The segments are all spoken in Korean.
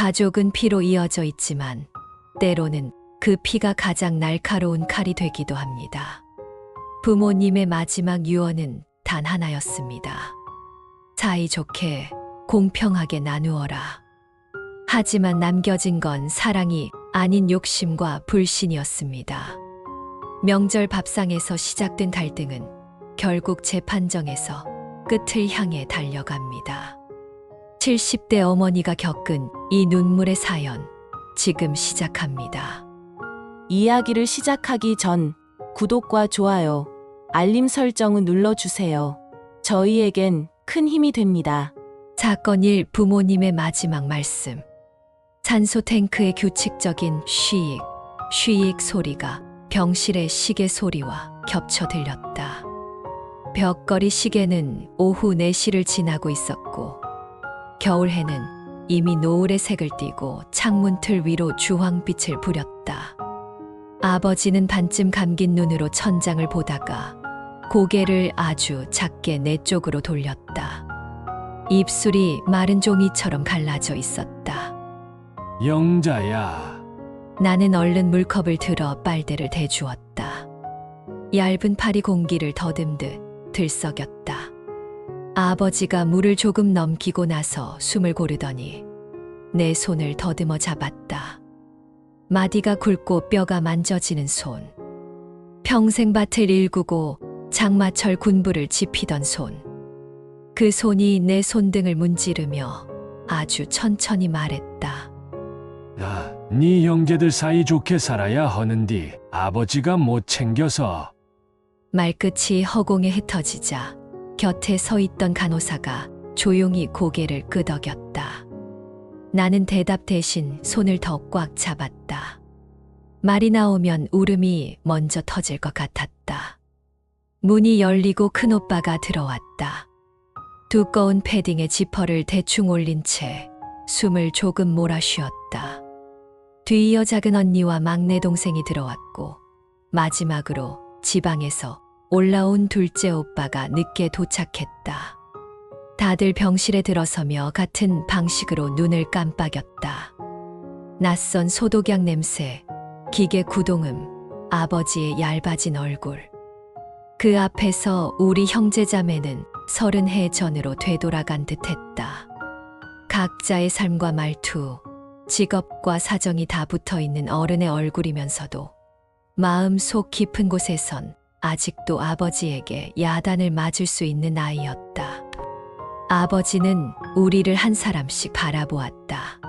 가족은 피로 이어져 있지만 때로는 그 피가 가장 날카로운 칼이 되기도 합니다. 부모님의 마지막 유언은 단 하나였습니다. 사이좋게 공평하게 나누어라. 하지만 남겨진 건 사랑이 아닌 욕심과 불신이었습니다. 명절 밥상에서 시작된 갈등은 결국 재판정에서 끝을 향해 달려갑니다. 70대 어머니가 겪은 이 눈물의 사연, 지금 시작합니다. 이야기를 시작하기 전 구독과 좋아요, 알림 설정을 눌러주세요. 저희에겐 큰 힘이 됩니다. 사건 1, 부모님의 마지막 말씀. 산소 탱크의 규칙적인 쉬익 소리가 병실의 시계 소리와 겹쳐 들렸다. 벽걸이 시계는 오후 4시를 지나고 있었고 겨울해는 이미 노을의 색을 띠고 창문틀 위로 주황빛을 부렸다. 아버지는 반쯤 감긴 눈으로 천장을 보다가 고개를 아주 작게 내 쪽으로 돌렸다. 입술이 마른 종이처럼 갈라져 있었다. 영자야. 나는 얼른 물컵을 들어 빨대를 대주었다. 얇은 팔이 공기를 더듬듯 들썩였다. 아버지가 물을 조금 넘기고 나서 숨을 고르더니 내 손을 더듬어 잡았다. 마디가 굵고 뼈가 만져지는 손. 평생 밭을 일구고 장마철 군부를 지피던 손. 그 손이 내 손등을 문지르며 아주 천천히 말했다. 야, 네 형제들 사이 좋게 살아야 하는디 아버지가 못 챙겨서. 말끝이 허공에 흩어지자 곁에 서 있던 간호사가 조용히 고개를 끄덕였다. 나는 대답 대신 손을 더 꽉 잡았다. 말이 나오면 울음이 먼저 터질 것 같았다. 문이 열리고 큰오빠가 들어왔다. 두꺼운 패딩에 지퍼를 대충 올린 채 숨을 조금 몰아쉬었다. 뒤이어 작은 언니와 막내 동생이 들어왔고 마지막으로 지방에서 올라온 둘째 오빠가 늦게 도착했다. 다들 병실에 들어서며 같은 방식으로 눈을 깜빡였다. 낯선 소독약 냄새, 기계 구동음, 아버지의 얇아진 얼굴. 그 앞에서 우리 형제자매는 30해 전으로 되돌아간 듯했다. 각자의 삶과 말투, 직업과 사정이 다 붙어있는 어른의 얼굴이면서도 마음 속 깊은 곳에선 아직도 아버지에게 야단을 맞을 수 있는 아이였다. 아버지는 우리를 한 사람씩 바라보았다.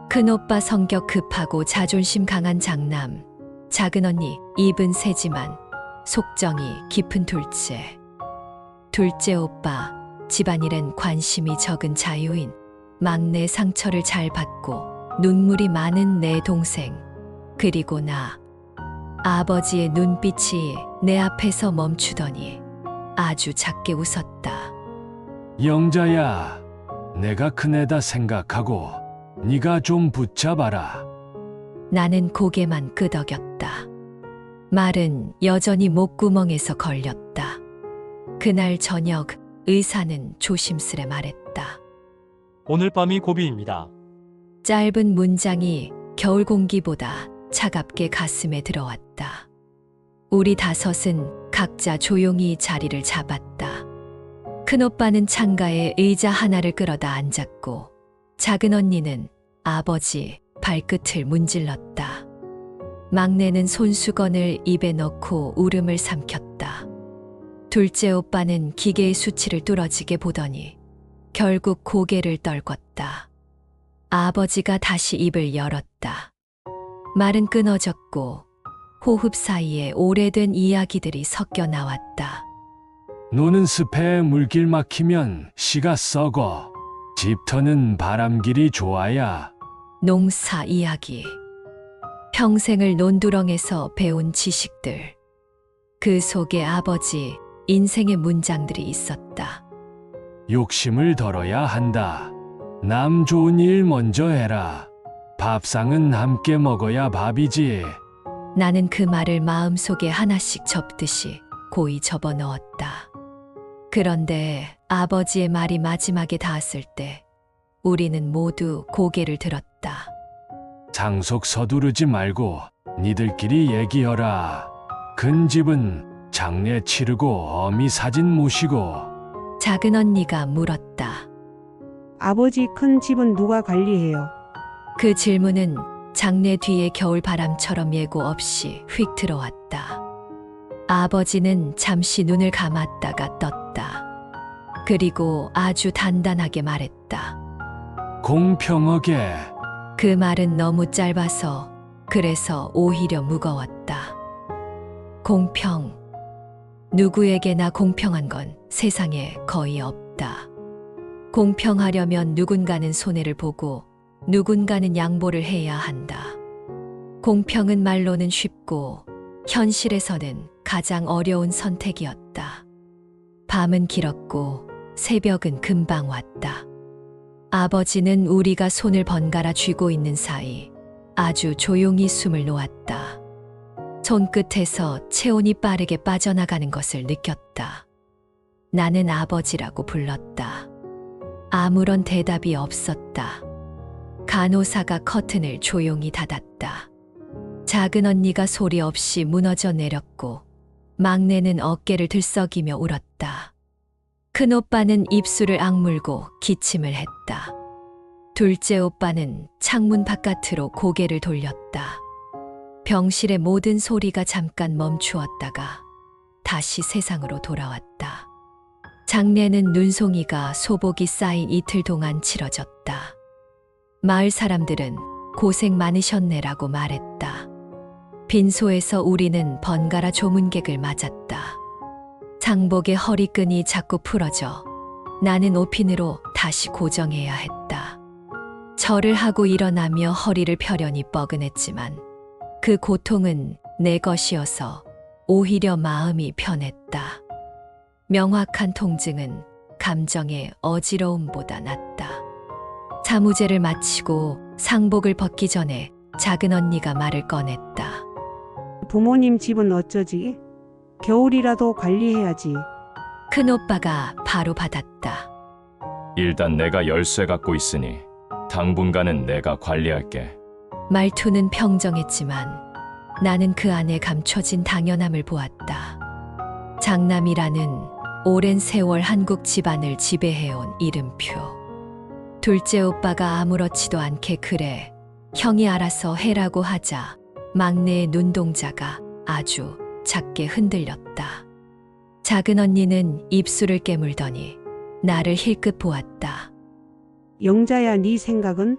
큰오빠 성격 급하고 자존심 강한 장남, 작은 언니 입은 세지만 속정이 깊은 둘째. 둘째 오빠, 집안일엔 관심이 적은 자유인, 막내 상처를 잘 받고 눈물이 많은 내 동생, 그리고 나. 아버지의 눈빛이 내 앞에서 멈추더니 아주 작게 웃었다. 영자야, 내가 큰애다 생각하고 네가 좀 붙잡아라. 나는 고개만 끄덕였다. 말은 여전히 목구멍에서 걸렸다. 그날 저녁 의사는 조심스레 말했다. 오늘 밤이 고비입니다. 짧은 문장이 겨울 공기보다 차갑게 가슴에 들어왔다. 우리 다섯은 각자 조용히 자리를 잡았다. 큰오빠는 창가에 의자 하나를 끌어다 앉았고 작은 언니는 아버지 발끝을 문질렀다. 막내는 손수건을 입에 넣고 울음을 삼켰다. 둘째 오빠는 기계의 수치를 뚫어지게 보더니 결국 고개를 떨궜다. 아버지가 다시 입을 열었다. 말은 끊어졌고 호흡 사이에 오래된 이야기들이 섞여 나왔다. 노는 숲에 물길 막히면 씨가 썩어. 집터는 바람길이 좋아야. 농사 이야기. 평생을 논두렁에서 배운 지식들. 그 속에 아버지 인생의 문장들이 있었다. 욕심을 덜어야 한다. 남 좋은 일 먼저 해라. 밥상은 함께 먹어야 밥이지. 나는 그 말을 마음속에 하나씩 접듯이 고이 접어넣었다. 그런데 아버지의 말이 마지막에 닿았을 때 우리는 모두 고개를 들었다. 상속 서두르지 말고 니들끼리 얘기하라. 큰 집은 장례 치르고 어미 사진 모시고. 작은 언니가 물었다. 아버지 큰 집은 누가 관리해요? 그 질문은 장내 뒤에 겨울바람처럼 예고 없이 휙 들어왔다. 아버지는 잠시 눈을 감았다가 떴다. 그리고 아주 단단하게 말했다. 공평하게. 그 말은 너무 짧아서 그래서 오히려 무거웠다. 공평. 누구에게나 공평한 건 세상에 거의 없다. 공평하려면 누군가는 손해를 보고 누군가는 양보를 해야 한다. 공평은 말로는 쉽고 현실에서는 가장 어려운 선택이었다. 밤은 길었고 새벽은 금방 왔다. 아버지는 우리가 손을 번갈아 쥐고 있는 사이 아주 조용히 숨을 놓았다. 손끝에서 체온이 빠르게 빠져나가는 것을 느꼈다. 나는 아버지라고 불렀다. 아무런 대답이 없었다. 간호사가 커튼을 조용히 닫았다. 작은 언니가 소리 없이 무너져 내렸고 막내는 어깨를 들썩이며 울었다. 큰 오빠는 입술을 악물고 기침을 했다. 둘째 오빠는 창문 바깥으로 고개를 돌렸다. 병실의 모든 소리가 잠깐 멈추었다가 다시 세상으로 돌아왔다. 장례는 눈송이가 소복이 쌓인 이틀 동안 치러졌다. 마을 사람들은 고생 많으셨네라고 말했다. 빈소에서 우리는 번갈아 조문객을 맞았다. 장복의 허리끈이 자꾸 풀어져 나는 오핀으로 다시 고정해야 했다. 절을 하고 일어나며 허리를 펴려니 뻐근했지만 그 고통은 내 것이어서 오히려 마음이 편했다. 명확한 통증은 감정의 어지러움보다 낫다. 사무제를 마치고 상복을 벗기 전에 작은 언니가 말을 꺼냈다. 부모님 집은 어쩌지? 겨울이라도 관리해야지. 큰 오빠가 바로 받았다. 일단 내가 열쇠 갖고 있으니 당분간은 내가 관리할게. 말투는 평정했지만 나는 그 안에 감춰진 당연함을 보았다. 장남이라는 오랜 세월 한국 집안을 지배해온 이름표. 둘째 오빠가 아무렇지도 않게 그래, 형이 알아서 해라고 하자 막내의 눈동자가 아주 작게 흔들렸다. 작은 언니는 입술을 깨물더니 나를 힐끗 보았다. 영자야, 네 생각은?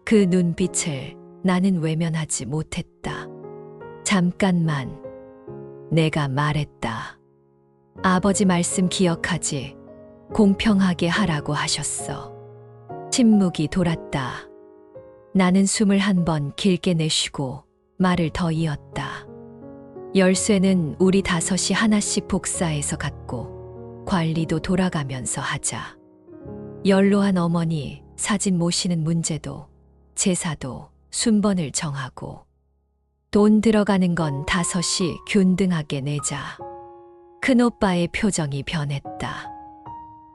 그 눈빛을 나는 외면하지 못했다. 잠깐만, 내가 말했다. 아버지 말씀 기억하지? 공평하게 하라고 하셨어. 침묵이 돌았다. 나는 숨을 한 번 길게 내쉬고 말을 더 이었다. 열쇠는 우리 다섯이 하나씩 복사해서 갖고 관리도 돌아가면서 하자. 연로한 어머니 사진 모시는 문제도 제사도 순번을 정하고 돈 들어가는 건 다섯이 균등하게 내자. 큰 오빠의 표정이 변했다.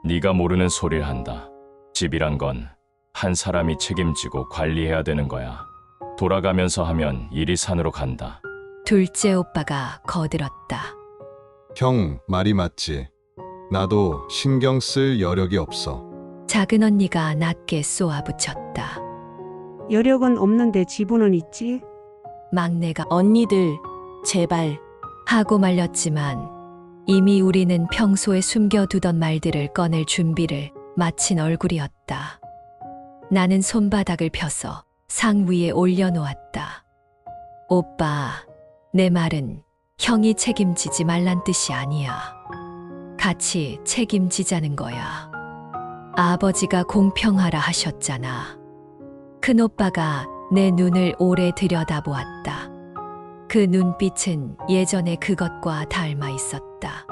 네가 모르는 소리를 한다. 집이란 건 한 사람이 책임지고 관리해야 되는 거야. 돌아가면서 하면 일이 산으로 간다. 둘째 오빠가 거들었다. 형 말이 맞지. 나도 신경 쓸 여력이 없어. 작은 언니가 낮게 쏘아붙였다. 여력은 없는데 지분은 있지? 막내가 언니들, 제발. 하고 말렸지만 이미 우리는 평소에 숨겨두던 말들을 꺼낼 준비를 마친 얼굴이었다. 나는 손바닥을 펴서 상 위에 올려놓았다. 오빠, 내 말은 형이 책임지지 말란 뜻이 아니야. 같이 책임지자는 거야. 아버지가 공평하라 하셨잖아. 큰 오빠가 내 눈을 오래 들여다보았다. 그 눈빛은 예전에 그것과 닮아 있었다.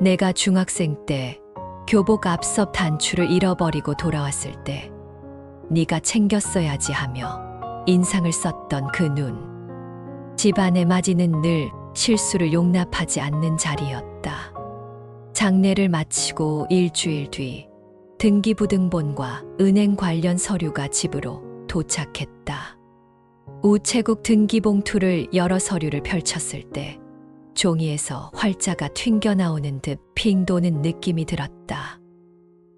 내가 중학생 때 교복 앞섭 단추를 잃어버리고 돌아왔을 때 네가 챙겼어야지 하며 인상을 썼던 그 눈. 집안의 맞이는 늘 실수를 용납하지 않는 자리였다. 장례를 마치고 일주일 뒤 등기부등본과 은행 관련 서류가 집으로 도착했다. 우체국 등기봉투를 열어 서류를 펼쳤을 때 종이에서 활자가 튕겨나오는 듯 핑 도는 느낌이 들었다.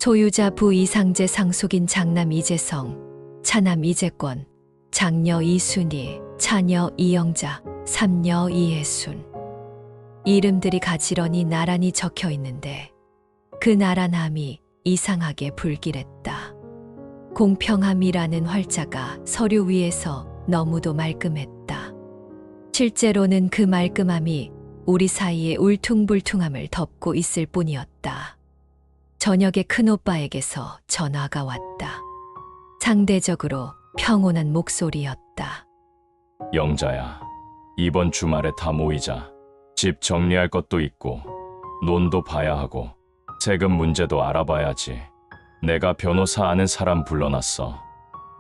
소유자 부이상제 상속인 장남 이재성, 차남 이재권, 장녀 이순희, 차녀 이영자, 삼녀 이혜순. 이름들이 가지런히 나란히 적혀 있는데 그 나란함이 이상하게 불길했다. 공평함이라는 활자가 서류 위에서 너무도 말끔했다. 실제로는 그 말끔함이 우리 사이의 울퉁불퉁함을 덮고 있을 뿐이었다. 저녁에 큰오빠에게서 전화가 왔다. 상대적으로 평온한 목소리였다. 영자야, 이번 주말에 다 모이자. 집 정리할 것도 있고 논도 봐야 하고 세금 문제도 알아봐야지. 내가 변호사 아는 사람 불러놨어.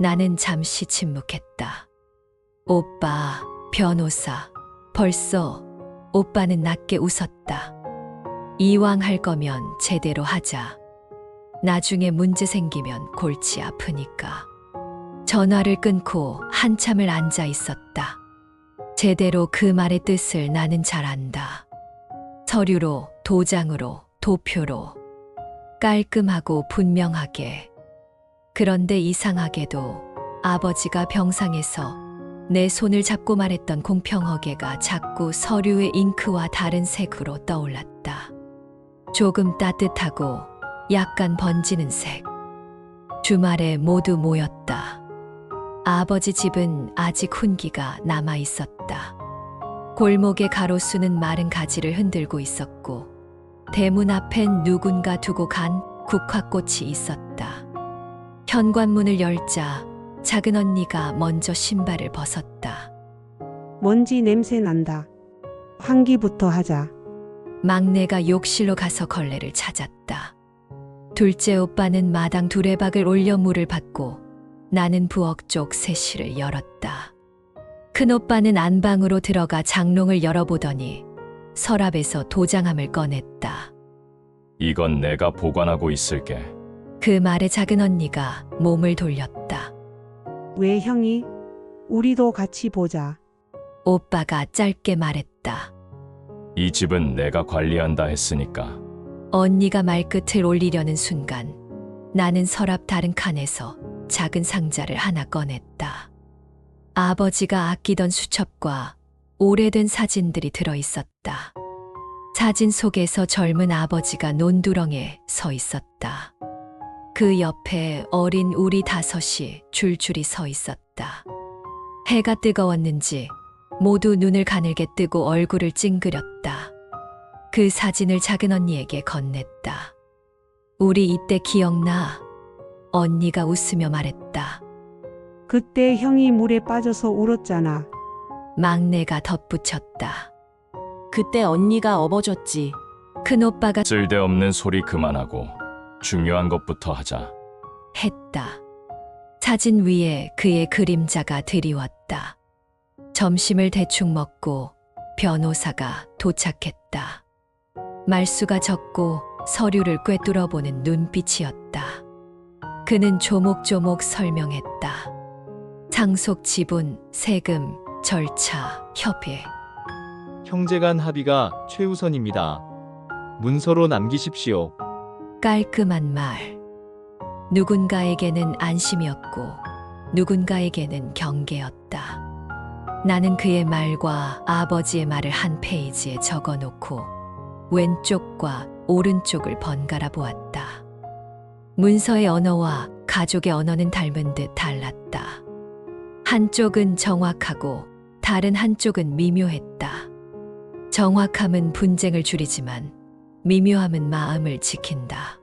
나는 잠시 침묵했다. 오빠, 변호사. 벌써 오빠는 낮게 웃었다. 이왕 할 거면 제대로 하자. 나중에 문제 생기면 골치 아프니까. 전화를 끊고 한참을 앉아 있었다. 제대로 그 말의 뜻을 나는 잘 안다. 서류로, 도장으로, 도표로. 깔끔하고 분명하게. 그런데 이상하게도 아버지가 병상에서 내 손을 잡고 말했던 공평하게가 자꾸 서류의 잉크와 다른 색으로 떠올랐다. 조금 따뜻하고 약간 번지는 색. 주말에 모두 모였다. 아버지 집은 아직 훈기가 남아 있었다. 골목의 가로수는 마른 가지를 흔들고 있었고 대문 앞엔 누군가 두고 간 국화꽃이 있었다. 현관문을 열자 작은 언니가 먼저 신발을 벗었다. 먼지 냄새 난다. 환기부터 하자. 막내가 욕실로 가서 걸레를 찾았다. 둘째 오빠는 마당 두레박을 올려 물을 받고 나는 부엌 쪽 세실을 열었다. 큰오빠는 안방으로 들어가 장롱을 열어보더니 서랍에서 도장함을 꺼냈다. 이건 내가 보관하고 있을게. 그 말에 작은 언니가 몸을 돌렸다. 왜 형이? 우리도 같이 보자. 오빠가 짧게 말했다. 이 집은 내가 관리한다 했으니까. 언니가 말끝을 올리려는 순간 나는 서랍 다른 칸에서 작은 상자를 하나 꺼냈다. 아버지가 아끼던 수첩과 오래된 사진들이 들어있었다. 사진 속에서 젊은 아버지가 논두렁에 서 있었다. 그 옆에 어린 우리 다섯이 줄줄이 서 있었다. 해가 뜨거웠는지 모두 눈을 가늘게 뜨고 얼굴을 찡그렸다. 그 사진을 작은 언니에게 건넸다. 우리 이때 기억나? 언니가 웃으며 말했다. 그때 형이 물에 빠져서 울었잖아. 막내가 덧붙였다. 그때 언니가 업어줬지. 큰오빠가 쓸데없는 소리 그만하고 중요한 것부터 하자. 했다. 사진 위에 그의 그림자가 드리웠다. 점심을 대충 먹고 변호사가 도착했다. 말수가 적고 서류를 꿰뚫어보는 눈빛이었다. 그는 조목조목 설명했다. 상속 지분, 세금, 절차, 협의. 형제간 합의가 최우선입니다. 문서로 남기십시오. 깔끔한 말. 누군가에게는 안심이었고 누군가에게는 경계였다. 나는 그의 말과 아버지의 말을 한 페이지에 적어놓고 왼쪽과 오른쪽을 번갈아 보았다. 문서의 언어와 가족의 언어는 닮은 듯 달랐다. 한쪽은 정확하고 다른 한쪽은 미묘했다. 정확함은 분쟁을 줄이지만 미묘함은 마음을 지킨다.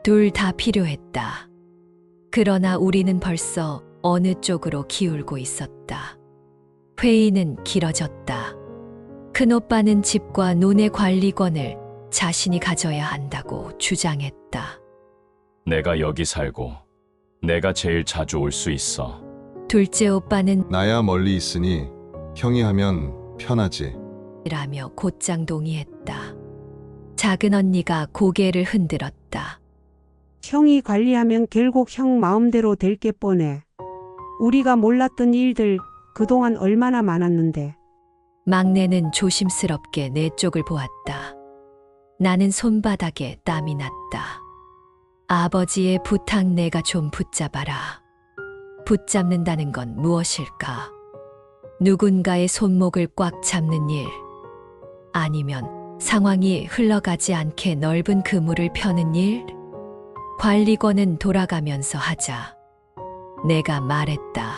둘 다 필요했다. 그러나 우리는 벌써 어느 쪽으로 기울고 있었다. 회의는 길어졌다. 큰오빠는 집과 논의 관리권을 자신이 가져야 한다고 주장했다. 내가 여기 살고 내가 제일 자주 올 수 있어. 둘째 오빠는 나야 멀리 있으니 형이 하면 편하지. 라며 곧장 동의했다. 작은 언니가 고개를 흔들었다. 형이 관리하면 결국 형 마음대로 될 게 뻔해. 우리가 몰랐던 일들 그동안 얼마나 많았는데. 막내는 조심스럽게 내 쪽을 보았다. 나는 손바닥에 땀이 났다. 아버지의 부탁 내가 좀 붙잡아라. 붙잡는다는 건 무엇일까? 누군가의 손목을 꽉 잡는 일. 아니면 상황이 흘러가지 않게 넓은 그물을 펴는 일? 관리권은 돌아가면서 하자. 내가 말했다.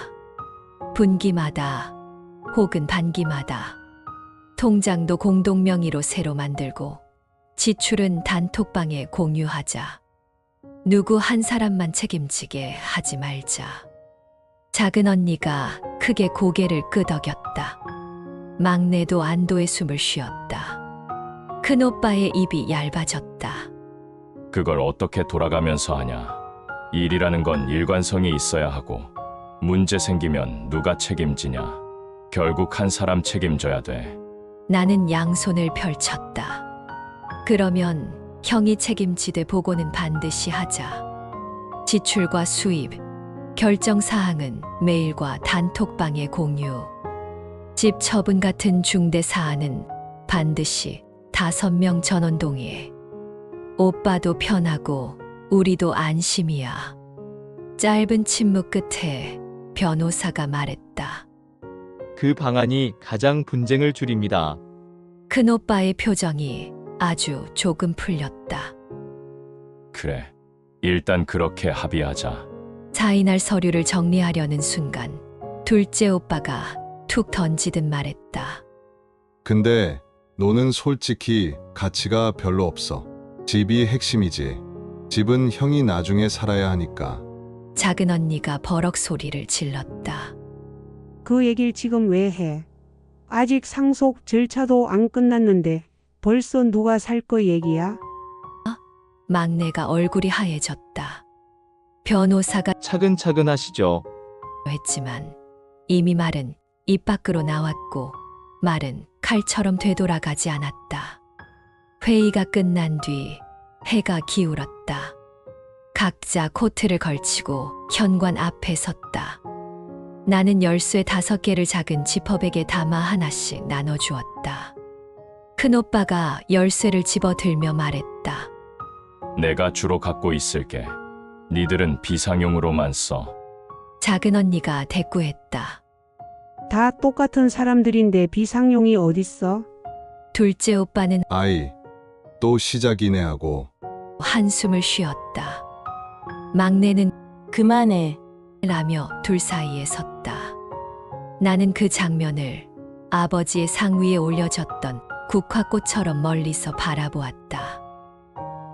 분기마다 혹은 반기마다 통장도 공동 명의로 새로 만들고 지출은 단톡방에 공유하자. 누구 한 사람만 책임지게 하지 말자. 작은 언니가 크게 고개를 끄덕였다. 막내도 안도의 숨을 쉬었다. 큰 오빠의 입이 얇아졌다. 그걸 어떻게 돌아가면서 하냐. 일이라는 건 일관성이 있어야 하고 문제 생기면 누가 책임지냐. 결국 한 사람 책임져야 돼. 나는 양손을 펼쳤다. 그러면 형이 책임지되 보고는 반드시 하자. 지출과 수입, 결정 사항은 메일과 단톡방에 공유. 집 처분 같은 중대 사안은 반드시 5명 전원 동의해. 오빠도 편하고 우리도 안심이야. 짧은 침묵 끝에 변호사가 말했다. 그 방안이 가장 분쟁을 줄입니다. 큰오빠의 표정이 아주 조금 풀렸다. 그래. 일단 그렇게 합의하자. 사인할 서류를 정리하려는 순간 둘째 오빠가 툭 던지듯 말했다. 근데 너는 솔직히 가치가 별로 없어. 집이 핵심이지. 집은 형이 나중에 살아야 하니까. 작은 언니가 버럭 소리를 질렀다. 그 얘기를 지금 왜 해? 아직 상속 절차도 안 끝났는데 벌써 누가 살 거 얘기야? 막내가 얼굴이 하얘졌다. 변호사가 차근차근 하시죠. 했지만 이미 말은 입 밖으로 나왔고 말은 칼처럼 되돌아가지 않았다. 회의가 끝난 뒤 해가 기울었다. 각자 코트를 걸치고 현관 앞에 섰다. 나는 열쇠 5개를 작은 지퍼백에 담아 하나씩 나눠주었다. 큰오빠가 열쇠를 집어들며 말했다. 내가 주로 갖고 있을게. 니들은 비상용으로만 써. 작은 언니가 대꾸했다. 다 똑같은 사람들인데 비상용이 어딨어? 둘째 오빠는 아이, 또 시작이네 하고. 한숨을 쉬었다. 막내는 그만해. 라며 둘 사이에 섰다. 나는 그 장면을 아버지의 상위에 올려졌던 국화꽃처럼 멀리서 바라보았다.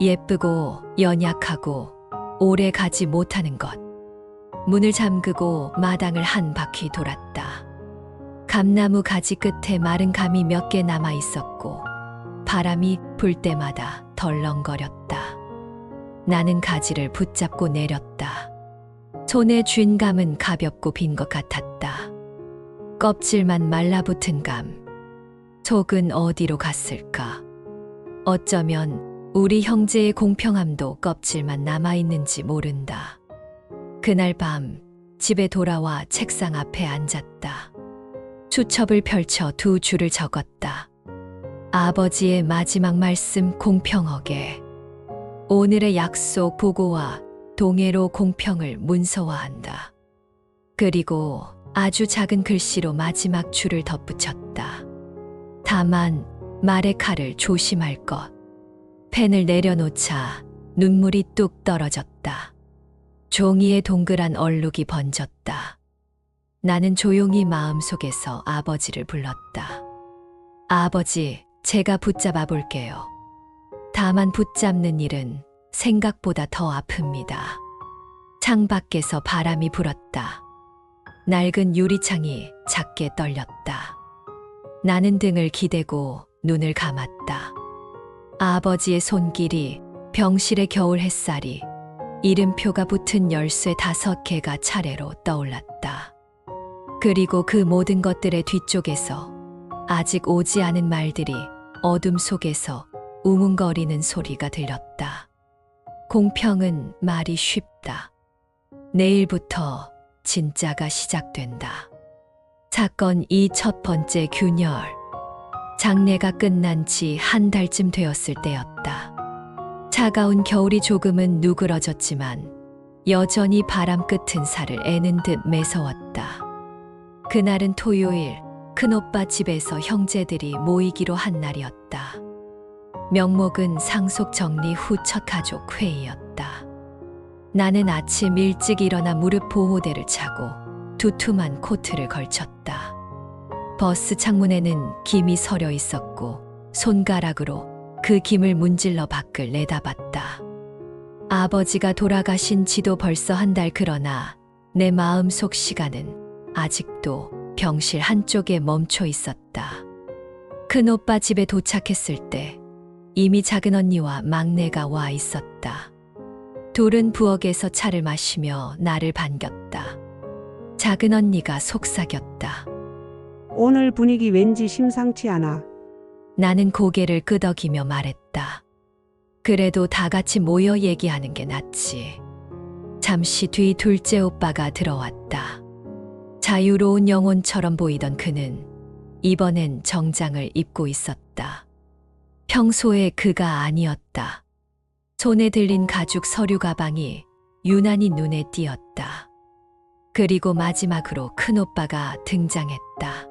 예쁘고 연약하고 오래 가지 못하는 것. 문을 잠그고 마당을 한 바퀴 돌았다. 감나무 가지 끝에 마른 감이 몇 개 남아 있었고 바람이 불 때마다 덜렁거렸다. 나는 가지를 붙잡고 내렸다. 손에 쥔 감은 가볍고 빈 것 같았다. 껍질만 말라붙은 감. 속은 어디로 갔을까? 어쩌면 우리 형제의 공평함도 껍질만 남아있는지 모른다. 그날 밤 집에 돌아와 책상 앞에 앉았다. 수첩을 펼쳐 2줄을 적었다. 아버지의 마지막 말씀 공평하게. 오늘의 약속 보고와 동해로 공평을 문서화한다. 그리고 아주 작은 글씨로 마지막 줄을 덧붙였다. 다만 말의 칼을 조심할 것. 펜을 내려놓자 눈물이 뚝 떨어졌다. 종이에 동그란 얼룩이 번졌다. 나는 조용히 마음속에서 아버지를 불렀다. 아버지, 제가 붙잡아 볼게요. 다만 붙잡는 일은 생각보다 더 아픕니다. 창밖에서 바람이 불었다. 낡은 유리창이 작게 떨렸다. 나는 등을 기대고 눈을 감았다. 아버지의 손길이, 병실의 겨울 햇살이, 이름표가 붙은 열쇠 5개가 차례로 떠올랐다. 그리고 그 모든 것들의 뒤쪽에서 아직 오지 않은 말들이 어둠 속에서 웅웅거리는 소리가 들렸다. 공평은 말이 쉽다. 내일부터 진짜가 시작된다. 사건 이 첫 번째 균열. 장례가 끝난 지 한 달쯤 되었을 때였다. 차가운 겨울이 조금은 누그러졌지만 여전히 바람 끝은 살을 애는 듯 매서웠다. 그날은 토요일, 큰오빠 집에서 형제들이 모이기로 한 날이었다. 명목은 상속 정리 후 첫 가족 회의였다. 나는 아침 일찍 일어나 무릎 보호대를 차고 두툼한 코트를 걸쳤다. 버스 창문에는 김이 서려 있었고 손가락으로 그 김을 문질러 밖을 내다봤다. 아버지가 돌아가신 지도 벌써 한 달. 그러나 내 마음속 시간은 아직도 병실 한쪽에 멈춰 있었다. 큰오빠 집에 도착했을 때 이미 작은 언니와 막내가 와 있었다. 둘은 부엌에서 차를 마시며 나를 반겼다. 작은 언니가 속삭였다. 오늘 분위기 왠지 심상치 않아. 나는 고개를 끄덕이며 말했다. 그래도 다 같이 모여 얘기하는 게 낫지. 잠시 뒤 둘째 오빠가 들어왔다. 자유로운 영혼처럼 보이던 그는 이번엔 정장을 입고 있었다. 평소의 그가 아니었다. 손에 들린 가죽 서류 가방이 유난히 눈에 띄었다. 그리고 마지막으로 큰오빠가 등장했다.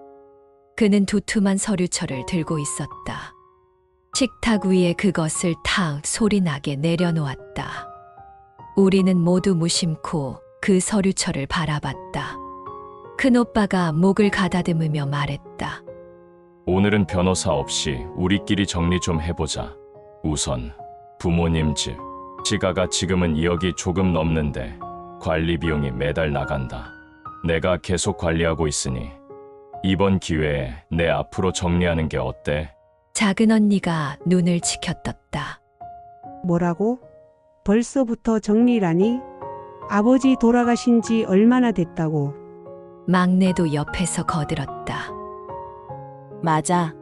그는 두툼한 서류철을 들고 있었다. 식탁 위에 그것을 탁 소리나게 내려놓았다. 우리는 모두 무심코 그 서류철을 바라봤다. 큰오빠가 목을 가다듬으며 말했다. 오늘은 변호사 없이 우리끼리 정리 좀 해보자. 우선 부모님 집. 지가가 지금은 2억이 조금 넘는데 관리 비용이 매달 나간다. 내가 계속 관리하고 있으니 이번 기회에 내 앞으로 정리하는 게 어때? 작은 언니가 눈을 치켜떴다. 뭐라고? 벌써부터 정리라니? 아버지 돌아가신 지 얼마나 됐다고? 막내도 옆에서 거들었다. 맞아.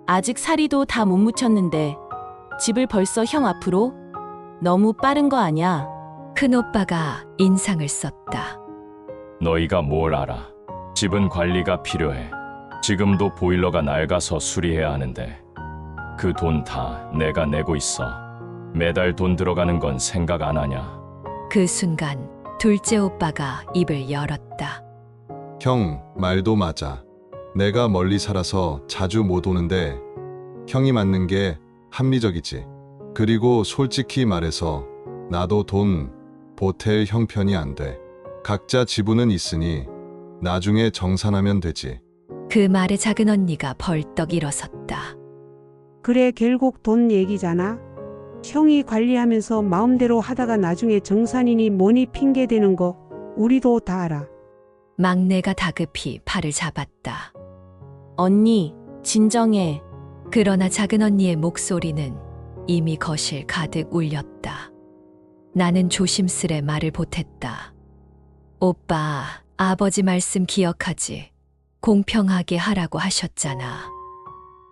아직 사리도 다 못 묻혔는데 집을 벌써 형 앞으로? 너무 빠른 거 아냐? 큰오빠가 인상을 썼다. 너희가 뭘 알아? 집은 관리가 필요해. 지금도 보일러가 낡아서 수리해야 하는데 그 돈 다 내가 내고 있어. 매달 돈 들어가는 건 생각 안 하냐? 그 순간 둘째 오빠가 입을 열었다. 형, 말도 맞아. 내가 멀리 살아서 자주 못 오는데 형이 맞는 게 합리적이지. 그리고 솔직히 말해서 나도 돈 보탤 형편이 안 돼. 각자 지분은 있으니 나중에 정산하면 되지. 그 말에 작은 언니가 벌떡 일어섰다. 그래, 결국 돈 얘기잖아. 형이 관리하면서 마음대로 하다가 나중에 정산이니 뭐니 핑계대는 거 우리도 다 알아. 막내가 다급히 팔을 잡았다. 언니, 진정해. 그러나 작은 언니의 목소리는 이미 거실 가득 울렸다. 나는 조심스레 말을 보탰다. 오빠, 아버지 말씀 기억하지? 공평하게 하라고 하셨잖아.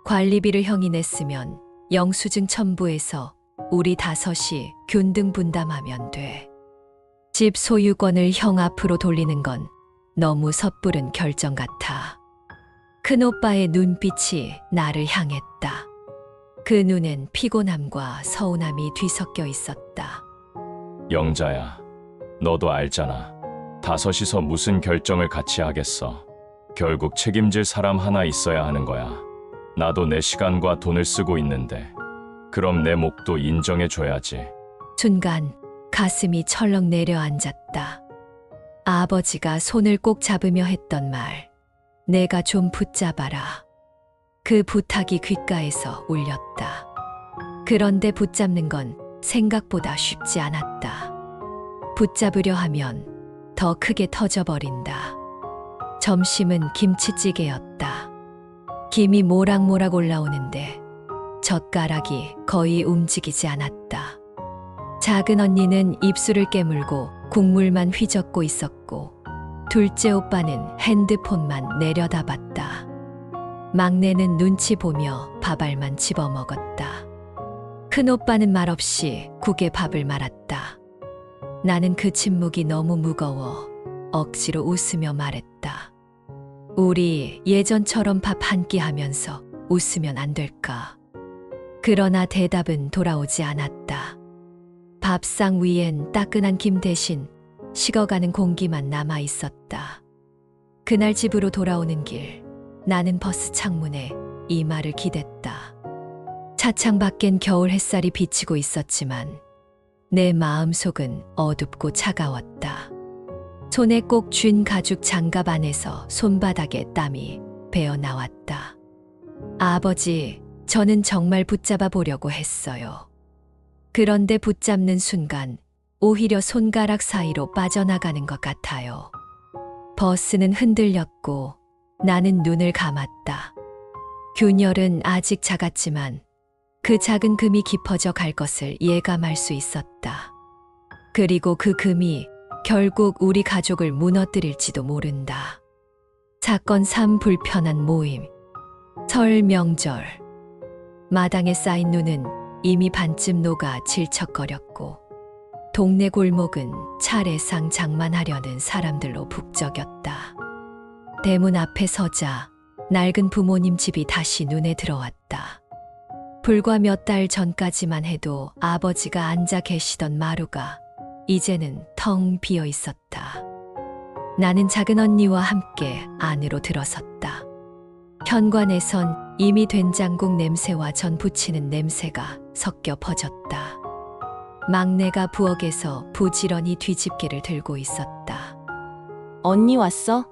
관리비를 형이 냈으면 영수증 첨부해서 우리 5이 균등 분담하면 돼. 집 소유권을 형 앞으로 돌리는 건 너무 섣부른 결정 같아. 큰오빠의 눈빛이 나를 향했다. 그 눈엔 피곤함과 서운함이 뒤섞여 있었다. 영자야, 너도 알잖아. 5이서 무슨 결정을 같이 하겠어. 결국 책임질 사람 하나 있어야 하는 거야. 나도 내 시간과 돈을 쓰고 있는데 그럼 내 몫도 인정해줘야지. 순간 가슴이 철렁 내려앉았다. 아버지가 손을 꼭 잡으며 했던 말, 내가 좀 붙잡아라. 그 부탁이 귓가에서 울렸다. 그런데 붙잡는 건 생각보다 쉽지 않았다. 붙잡으려 하면 더 크게 터져버린다. 점심은 김치찌개였다. 김이 모락모락 올라오는데 젓가락이 거의 움직이지 않았다. 작은 언니는 입술을 깨물고 국물만 휘젓고 있었고 둘째 오빠는 핸드폰만 내려다봤다. 막내는 눈치 보며 밥알만 집어먹었다. 큰오빠는 말없이 국에 밥을 말았다. 나는 그 침묵이 너무 무거워 억지로 웃으며 말했다. 우리 예전처럼 밥 한 끼 하면서 웃으면 안 될까? 그러나 대답은 돌아오지 않았다. 밥상 위엔 따끈한 김 대신 식어가는 공기만 남아 있었다. 그날 집으로 돌아오는 길, 나는 버스 창문에 이 말을 기댔다. 차창 밖엔 겨울 햇살이 비치고 있었지만 내 마음속은 어둡고 차가웠다. 손에 꼭 쥔 가죽 장갑 안에서 손바닥에 땀이 배어 나왔다. 아버지, 저는 정말 붙잡아 보려고 했어요. 그런데 붙잡는 순간 오히려 손가락 사이로 빠져나가는 것 같아요. 버스는 흔들렸고 나는 눈을 감았다. 균열은 아직 작았지만 그 작은 금이 깊어져 갈 것을 예감할 수 있었다. 그리고 그 금이 결국 우리 가족을 무너뜨릴지도 모른다. 사건 3 불편한 모임. 설 명절. 마당에 쌓인 눈은 이미 반쯤 녹아 질척거렸고 동네 골목은 차례상 장만하려는 사람들로 북적였다. 대문 앞에 서자 낡은 부모님 집이 다시 눈에 들어왔다. 불과 몇 달 전까지만 해도 아버지가 앉아 계시던 마루가 이제는 텅 비어 있었다. 나는 작은 언니와 함께 안으로 들어섰다. 현관에선 이미 된장국 냄새와 전 부치는 냄새가 섞여 퍼졌다. 막내가 부엌에서 부지런히 뒤집개를 들고 있었다. 언니 왔어?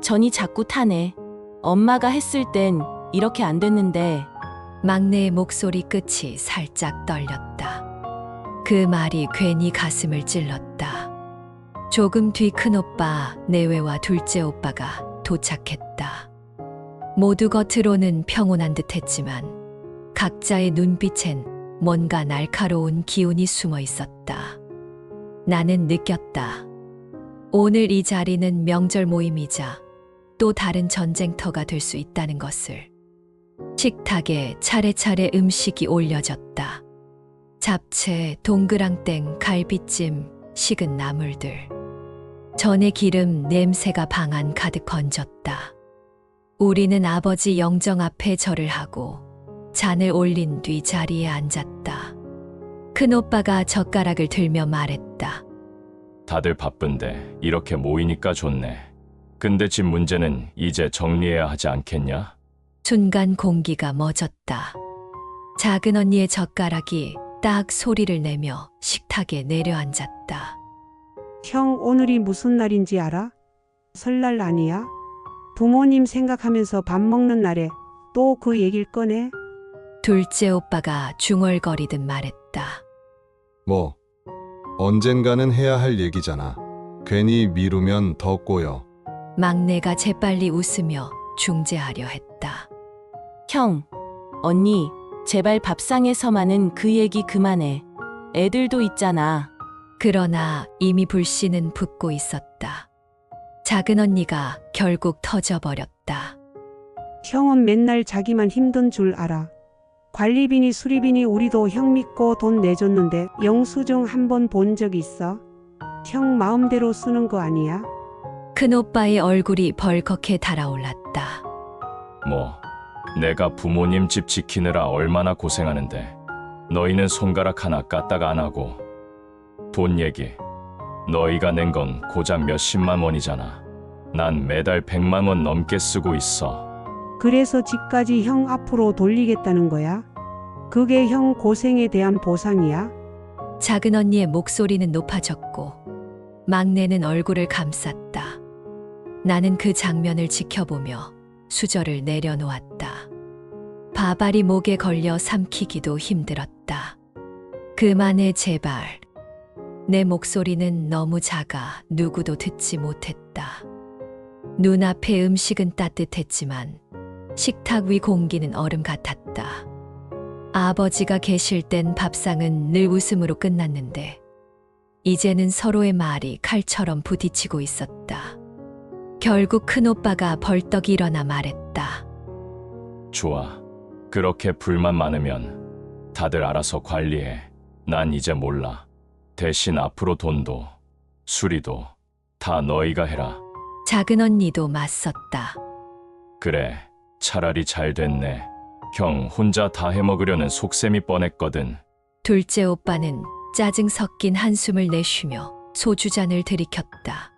전이 자꾸 타네. 엄마가 했을 땐 이렇게 안 됐는데. 막내의 목소리 끝이 살짝 떨렸다. 그 말이 괜히 가슴을 찔렀다. 조금 뒤 큰오빠, 내외와 둘째 오빠가 도착했다. 모두 겉으로는 평온한 듯했지만 각자의 눈빛엔 뭔가 날카로운 기운이 숨어 있었다. 나는 느꼈다. 오늘 이 자리는 명절 모임이자 또 다른 전쟁터가 될 수 있다는 것을. 식탁에 차례차례 음식이 올려졌다. 잡채, 동그랑땡, 갈비찜, 식은 나물들. 전의 기름 냄새가 방 안 가득 번졌다. 우리는 아버지 영정 앞에 절을 하고 잔을 올린 뒤 자리에 앉았다. 큰오빠가 젓가락을 들며 말했다. 다들 바쁜데 이렇게 모이니까 좋네. 근데 집 문제는 이제 정리해야 하지 않겠냐? 순간 공기가 멎었다. 작은 언니의 젓가락이 딱 소리를 내며 식탁에 내려앉았다. 형, 오늘이 무슨 날인지 알아? 설날 아니야? 부모님 생각하면서 밥 먹는 날에 또 그 얘길 꺼내? 둘째 오빠가 중얼거리듯 말했다. 뭐, 언젠가는 해야 할 얘기잖아. 괜히 미루면 더 꼬여. 막내가 재빨리 웃으며 중재하려 했다. 형, 언니, 제발 밥상에서만은 그 얘기 그만해. 애들도 있잖아. 그러나 이미 불씨는 붙고 있었다. 작은 언니가 결국 터져버렸다. 형은 맨날 자기만 힘든 줄 알아. 관리비니 수리비니 우리도 형 믿고 돈 내줬는데 영수증 한 번 본 적 있어? 형 마음대로 쓰는 거 아니야? 큰오빠의 얼굴이 벌겋게 달아올랐다. 뭐, 내가 부모님 집 지키느라 얼마나 고생하는데 너희는 손가락 하나 까딱 안 하고. 돈 얘기, 너희가 낸 건 고작 몇십만 원이잖아. 난 매달 100만 원 넘게 쓰고 있어. 그래서 집까지 형 앞으로 돌리겠다는 거야? 그게 형 고생에 대한 보상이야? 작은 언니의 목소리는 높아졌고 막내는 얼굴을 감쌌다. 나는 그 장면을 지켜보며 수저를 내려놓았다. 바발이 목에 걸려 삼키기도 힘들었다. 그만해 제발. 내 목소리는 너무 작아 누구도 듣지 못했다. 눈앞의 음식은 따뜻했지만 식탁 위 공기는 얼음 같았다. 아버지가 계실 땐 밥상은 늘 웃음으로 끝났는데 이제는 서로의 말이 칼처럼 부딪히고 있었다. 결국 큰오빠가 벌떡 일어나 말했다. 좋아. 그렇게 불만 많으면 다들 알아서 관리해. 난 이제 몰라. 대신 앞으로 돈도 수리도 다 너희가 해라. 작은 언니도 맞섰다. 그래, 차라리 잘 됐네. 형 혼자 다 해먹으려는 속셈이 뻔했거든. 둘째 오빠는 짜증 섞인 한숨을 내쉬며 소주잔을 들이켰다.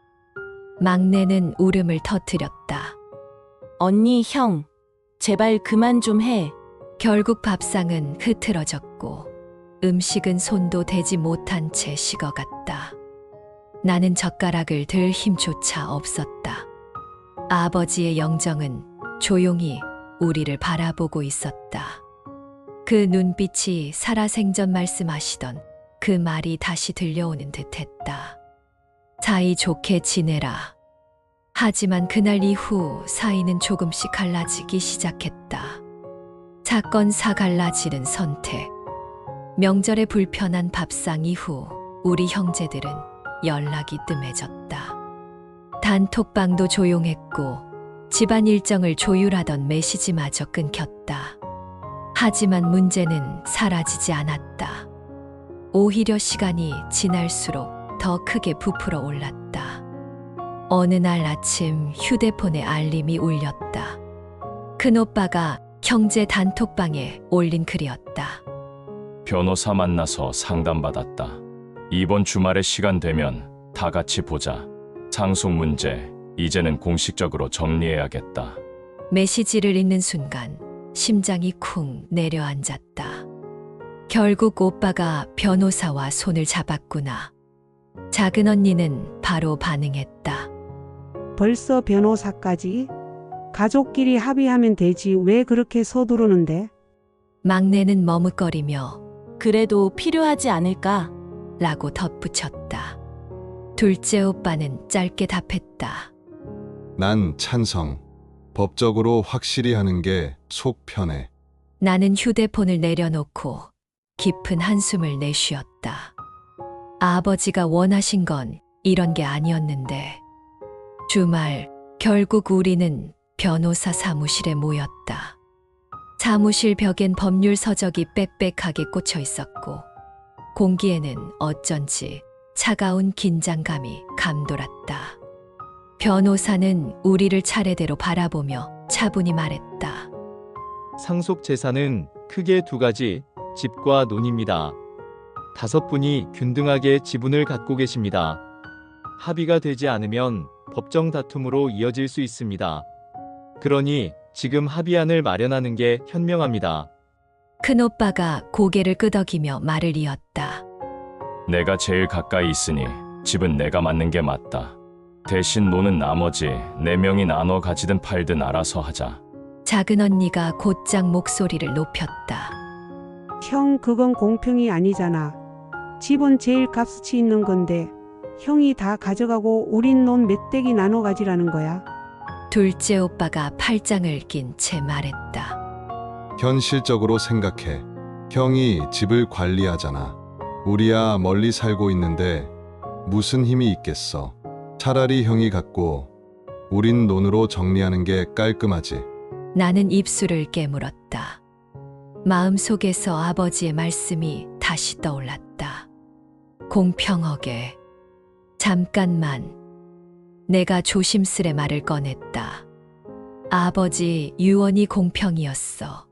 막내는 울음을 터뜨렸다. 언니, 형, 제발 그만 좀 해. 결국 밥상은 흐트러졌고 음식은 손도 대지 못한 채 식어갔다. 나는 젓가락을 들 힘조차 없었다. 아버지의 영정은 조용히 우리를 바라보고 있었다. 그 눈빛이 살아생전 말씀하시던 그 말이 다시 들려오는 듯했다. 사이 좋게 지내라. 하지만 그날 이후 사이는 조금씩 갈라지기 시작했다. 사건사 갈라지는 선택. 명절의 불편한 밥상 이후 우리 형제들은 연락이 뜸해졌다. 단톡방도 조용했고 집안 일정을 조율하던 메시지마저 끊겼다. 하지만 문제는 사라지지 않았다. 오히려 시간이 지날수록 더 크게 부풀어 올랐다. 어느 날 아침 휴대폰에 알림이 울렸다. 큰오빠가 형제 단톡방에 올린 글이었다. 변호사 만나서 상담받았다. 이번 주말에 시간 되면 다 같이 보자. 상속 문제 이제는 공식적으로 정리해야겠다. 메시지를 읽는 순간 심장이 쿵 내려앉았다. 결국 오빠가 변호사와 손을 잡았구나. 작은 언니는 바로 반응했다. 벌써 변호사까지? 가족끼리 합의하면 되지 왜 그렇게 서두르는데? 막내는 머뭇거리며 그래도 필요하지 않을까? 라고 덧붙였다. 둘째 오빠는 짧게 답했다. 난 찬성. 법적으로 확실히 하는 게 속 편해. 나는 휴대폰을 내려놓고 깊은 한숨을 내쉬었다. 아버지가 원하신 건 이런 게 아니었는데. 주말 결국 우리는 변호사 사무실에 모였다. 사무실 벽엔 법률 서적이 빽빽하게 꽂혀 있었고 공기에는 어쩐지 차가운 긴장감이 감돌았다. 변호사는 우리를 차례대로 바라보며 차분히 말했다. 상속 재산은 크게 두 가지, 집과 논입니다. 5분이 균등하게 지분을 갖고 계십니다. 합의가 되지 않으면 법정 다툼으로 이어질 수 있습니다. 그러니 지금 합의안을 마련하는 게 현명합니다. 큰오빠가 고개를 끄덕이며 말을 이었다. 내가 제일 가까이 있으니 집은 내가 맡는 게 맞다. 대신 노는 나머지 4명이 나눠 가지든 팔든 알아서 하자. 작은 언니가 곧장 목소리를 높였다. 형, 그건 공평이 아니잖아. 집은 제일 값어치 있는 건데 형이 다 가져가고 우린 논 멧돼기 나눠 가지라는 거야. 둘째 오빠가 팔짱을 낀 채 말했다. 현실적으로 생각해. 형이 집을 관리하잖아. 우리야 멀리 살고 있는데 무슨 힘이 있겠어. 차라리 형이 갖고 우린 논으로 정리하는 게 깔끔하지. 나는 입술을 깨물었다. 마음속에서 아버지의 말씀이 다시 떠올랐다. 공평하게. 잠깐만. 내가 조심스레 말을 꺼냈다. 아버지, 유언이 공평이었어.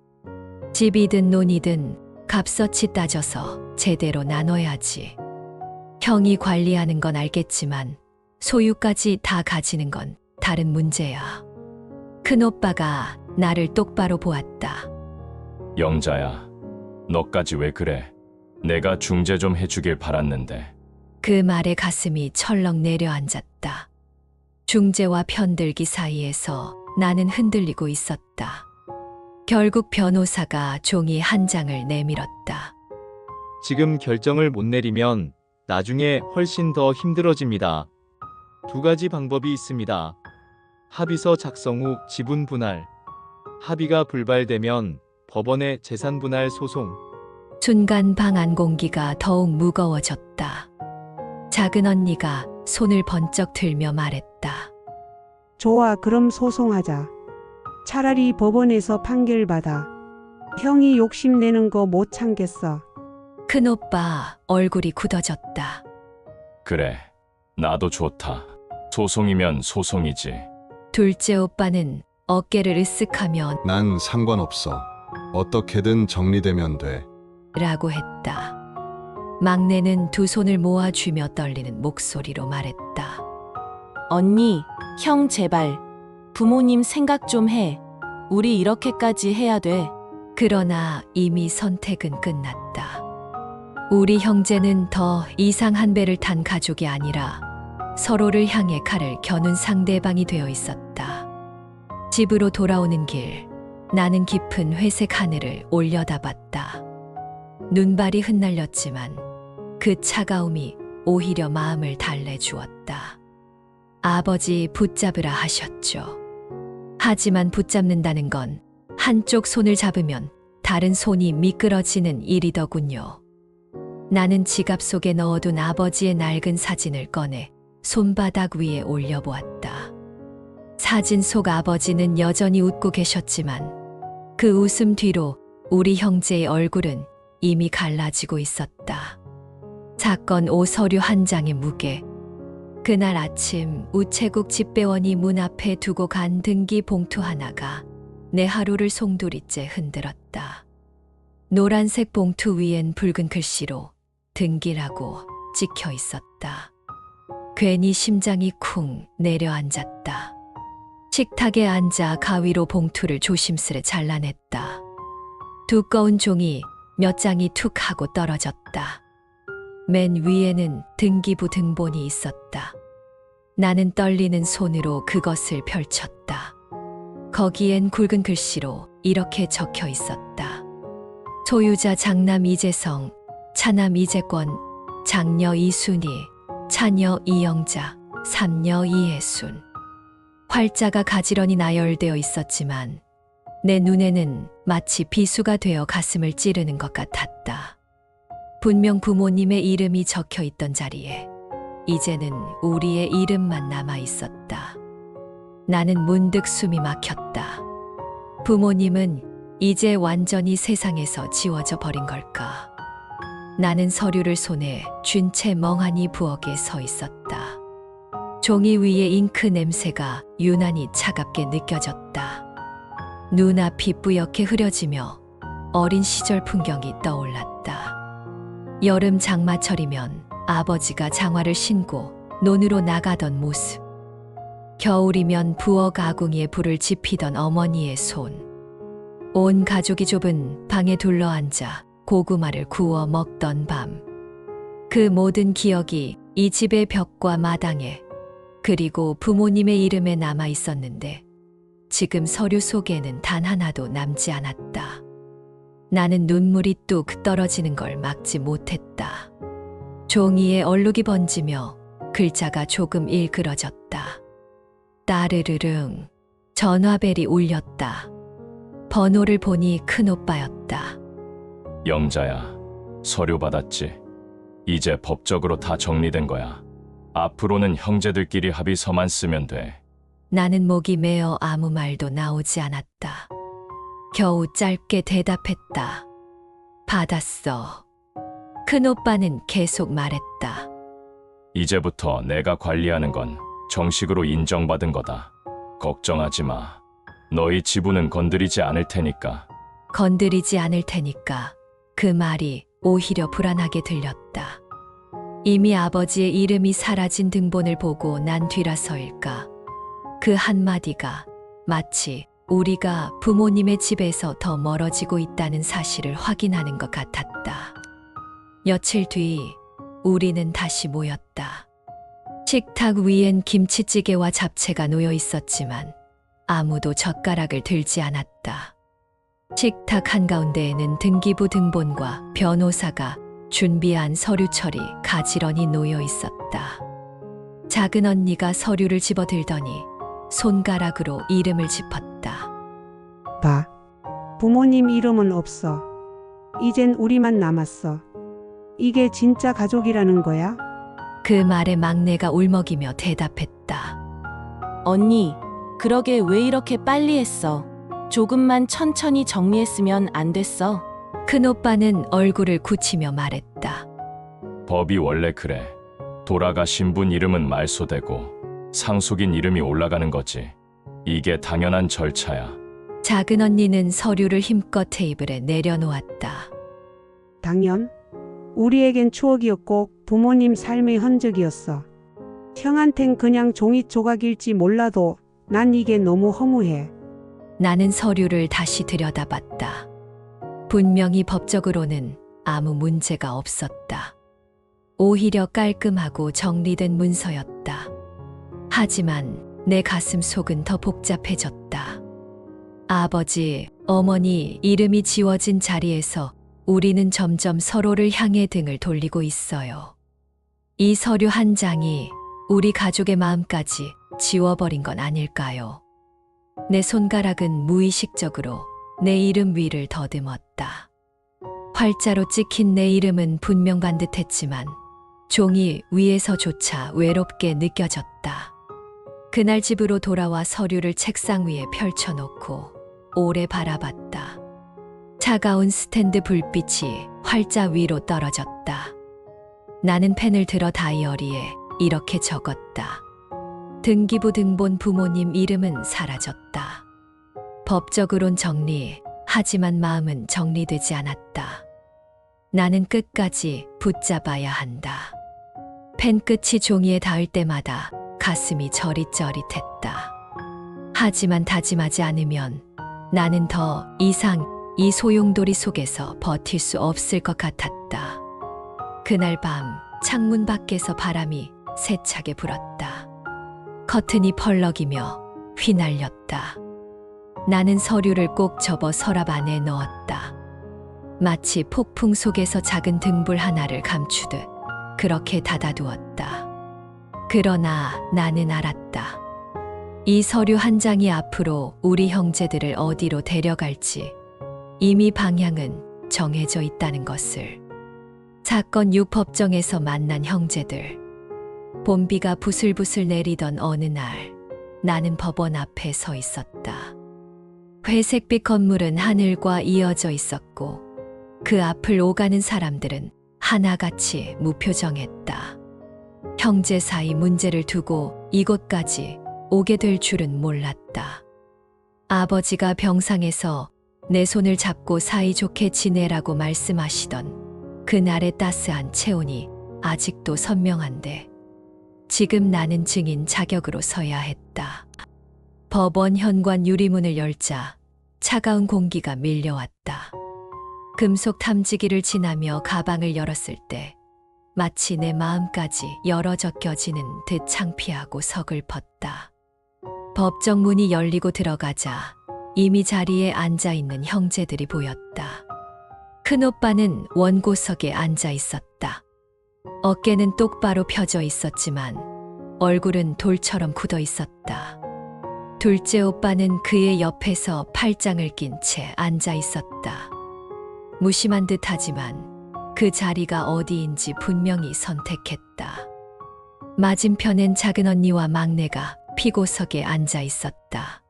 집이든 논이든 값어치 따져서 제대로 나눠야지. 형이 관리하는 건 알겠지만 소유까지 다 가지는 건 다른 문제야. 큰오빠가 나를 똑바로 보았다. 영자야, 너까지 왜 그래? 내가 중재 좀 해주길 바랐는데. 그 말에 가슴이 철렁 내려앉았다. 중재와 편들기 사이에서 나는 흔들리고 있었다. 결국 변호사가 종이 한 장을 내밀었다. 지금 결정을 못 내리면 나중에 훨씬 더 힘들어집니다. 2가지 방법이 있습니다. 합의서 작성 후 지분 분할. 합의가 불발되면 법원에 재산 분할 소송. 순간 방 안 공기가 더욱 무거워졌다. 작은 언니가 손을 번쩍 들며 말했다. 좋아, 그럼 소송하자. 차라리 법원에서 판결받아. 형이 욕심내는 거 못 참겠어. 큰오빠 얼굴이 굳어졌다. 그래, 나도 좋다. 소송이면 소송이지. 둘째 오빠는 어깨를 으쓱하며 난 상관없어. 어떻게든 정리되면 돼. 라고 했다. 막내는 두 손을 모아쥐며 떨리는 목소리로 말했다. 언니, 형 제발. 부모님 생각 좀 해. 우리 이렇게까지 해야 돼. 그러나 이미 선택은 끝났다. 우리 형제는 더 이상 한 배를 탄 가족이 아니라 서로를 향해 칼을 겨눈 상대방이 되어 있었다. 집으로 돌아오는 길, 나는 깊은 회색 하늘을 올려다봤다. 눈발이 흩날렸지만 그 차가움이 오히려 마음을 달래주었다. 아버지 붙잡으라 하셨죠. 하지만 붙잡는다는 건 한쪽 손을 잡으면 다른 손이 미끄러지는 일이더군요. 나는 지갑 속에 넣어둔 아버지의 낡은 사진을 꺼내 손바닥 위에 올려보았다. 사진 속 아버지는 여전히 웃고 계셨지만 그 웃음 뒤로 우리 형제의 얼굴은 이미 갈라지고 있었다. 사건 오서류 한 장의 무게. 그날 아침 우체국 집배원이 문 앞에 두고 간 등기 봉투 하나가 내 하루를 송두리째 흔들었다. 노란색 봉투 위엔 붉은 글씨로 등기라고 찍혀 있었다. 괜히 심장이 쿵 내려앉았다. 식탁에 앉아 가위로 봉투를 조심스레 잘라냈다. 두꺼운 종이 몇 장이 툭 하고 떨어졌다. 맨 위에는 등기부 등본이 있었다. 나는 떨리는 손으로 그것을 펼쳤다. 거기엔 굵은 글씨로 이렇게 적혀 있었다. 소유자 장남 이재성, 차남 이재권, 장녀 이순희, 차녀 이영자, 삼녀 이혜순. 활자가 가지런히 나열되어 있었지만 내 눈에는 마치 비수가 되어 가슴을 찌르는 것 같았다. 분명 부모님의 이름이 적혀 있던 자리에 이제는 우리의 이름만 남아 있었다. 나는 문득 숨이 막혔다. 부모님은 이제 완전히 세상에서 지워져 버린 걸까? 나는 서류를 손에 쥔 채 멍하니 부엌에 서 있었다. 종이 위에 잉크 냄새가 유난히 차갑게 느껴졌다. 눈앞이 뿌옇게 흐려지며 어린 시절 풍경이 떠올랐다. 여름 장마철이면 아버지가 장화를 신고 논으로 나가던 모습. 겨울이면 부엌 아궁이에 불을 지피던 어머니의 손. 온 가족이 좁은 방에 둘러앉아 고구마를 구워 먹던 밤. 그 모든 기억이 이 집의 벽과 마당에 그리고 부모님의 이름에 남아 있었는데 지금 서류 속에는 단 하나도 남지 않았다. 나는 눈물이 뚝 떨어지는 걸 막지 못했다. 종이에 얼룩이 번지며 글자가 조금 일그러졌다. 따르르릉 전화벨이 울렸다. 번호를 보니 큰오빠였다. 영자야, 서류 받았지? 이제 법적으로 다 정리된 거야. 앞으로는 형제들끼리 합의서만 쓰면 돼. 나는 목이 메어 아무 말도 나오지 않았다. 겨우 짧게 대답했다. 받았어. 큰오빠는 계속 말했다. 이제부터 내가 관리하는 건 정식으로 인정받은 거다. 걱정하지 마. 너희 지분은 건드리지 않을 테니까. 건드리지 않을 테니까 그 말이 오히려 불안하게 들렸다. 이미 아버지의 이름이 사라진 등본을 보고 난 뒤라서일까. 그 한마디가 마치 우리가 부모님의 집에서 더 멀어지고 있다는 사실을 확인하는 것 같았다. 며칠 뒤 우리는 다시 모였다. 식탁 위엔 김치찌개와 잡채가 놓여 있었지만 아무도 젓가락을 들지 않았다. 식탁 한가운데에는 등기부 등본과 변호사가 준비한 서류철이 가지런히 놓여 있었다. 작은 언니가 서류를 집어들더니 손가락으로 이름을 짚었다. 봐. 부모님 이름은 없어. 이젠 우리만 남았어. 이게 진짜 가족이라는 거야? 그 말에 막내가 울먹이며 대답했다. 언니, 그러게 왜 이렇게 빨리 했어? 조금만 천천히 정리했으면 안 됐어. 큰오빠는 얼굴을 굳히며 말했다. 법이 원래 그래. 돌아가신 분 이름은 말소되고 상속인 이름이 올라가는 거지. 이게 당연한 절차야. 작은 언니는 서류를 힘껏 테이블에 내려놓았다. 당연. 우리에겐 추억이었고 부모님 삶의 흔적이었어. 형한텐 그냥 종이 조각일지 몰라도 난 이게 너무 허무해. 나는 서류를 다시 들여다봤다. 분명히 법적으로는 아무 문제가 없었다. 오히려 깔끔하고 정리된 문서였다. 하지만 내 가슴 속은 더 복잡해졌다. 아버지, 어머니 이름이 지워진 자리에서 우리는 점점 서로를 향해 등을 돌리고 있어요. 이 서류 한 장이 우리 가족의 마음까지 지워버린 건 아닐까요? 내 손가락은 무의식적으로 내 이름 위를 더듬었다. 활자로 찍힌 내 이름은 분명 반듯했지만 종이 위에서조차 외롭게 느껴졌다. 그날 집으로 돌아와 서류를 책상 위에 펼쳐놓고 오래 바라봤다. 차가운 스탠드 불빛이 활자 위로 떨어졌다. 나는 펜을 들어 다이어리에 이렇게 적었다. 등기부 등본 부모님 이름은 사라졌다. 법적으론 정리, 하지만 마음은 정리되지 않았다. 나는 끝까지 붙잡아야 한다. 펜 끝이 종이에 닿을 때마다 가슴이 저릿저릿했다. 하지만 다짐하지 않으면 나는 더 이상 이 소용돌이 속에서 버틸 수 없을 것 같았다. 그날 밤 창문 밖에서 바람이 세차게 불었다. 커튼이 펄럭이며 휘날렸다. 나는 서류를 꼭 접어 서랍 안에 넣었다. 마치 폭풍 속에서 작은 등불 하나를 감추듯 그렇게 닫아두었다. 그러나 나는 알았다. 이 서류 한 장이 앞으로 우리 형제들을 어디로 데려갈지 이미 방향은 정해져 있다는 것을. 사건 6 법정에서 만난 형제들. 봄비가 부슬부슬 내리던 어느 날 나는 법원 앞에 서 있었다. 회색빛 건물은 하늘과 이어져 있었고 그 앞을 오가는 사람들은 하나같이 무표정했다. 형제 사이 문제를 두고 이곳까지 오게 될 줄은 몰랐다. 아버지가 병상에서 내 손을 잡고 사이좋게 지내라고 말씀하시던 그날의 따스한 체온이 아직도 선명한데 지금 나는 증인 자격으로 서야 했다. 법원 현관 유리문을 열자 차가운 공기가 밀려왔다. 금속 탐지기를 지나며 가방을 열었을 때 마치 내 마음까지 열어 젖혀지는 듯 창피하고 서글펐다. 법정 문이 열리고 들어가자 이미 자리에 앉아있는 형제들이 보였다. 큰오빠는 원고석에 앉아 있었다. 어깨는 똑바로 펴져 있었지만 얼굴은 돌처럼 굳어 있었다. 둘째 오빠는 그의 옆에서 팔짱을 낀 채 앉아 있었다. 무심한 듯하지만 그 자리가 어디인지 분명히 선택했다. 맞은편엔 작은 언니와 막내가 피고석에 앉아 있었다.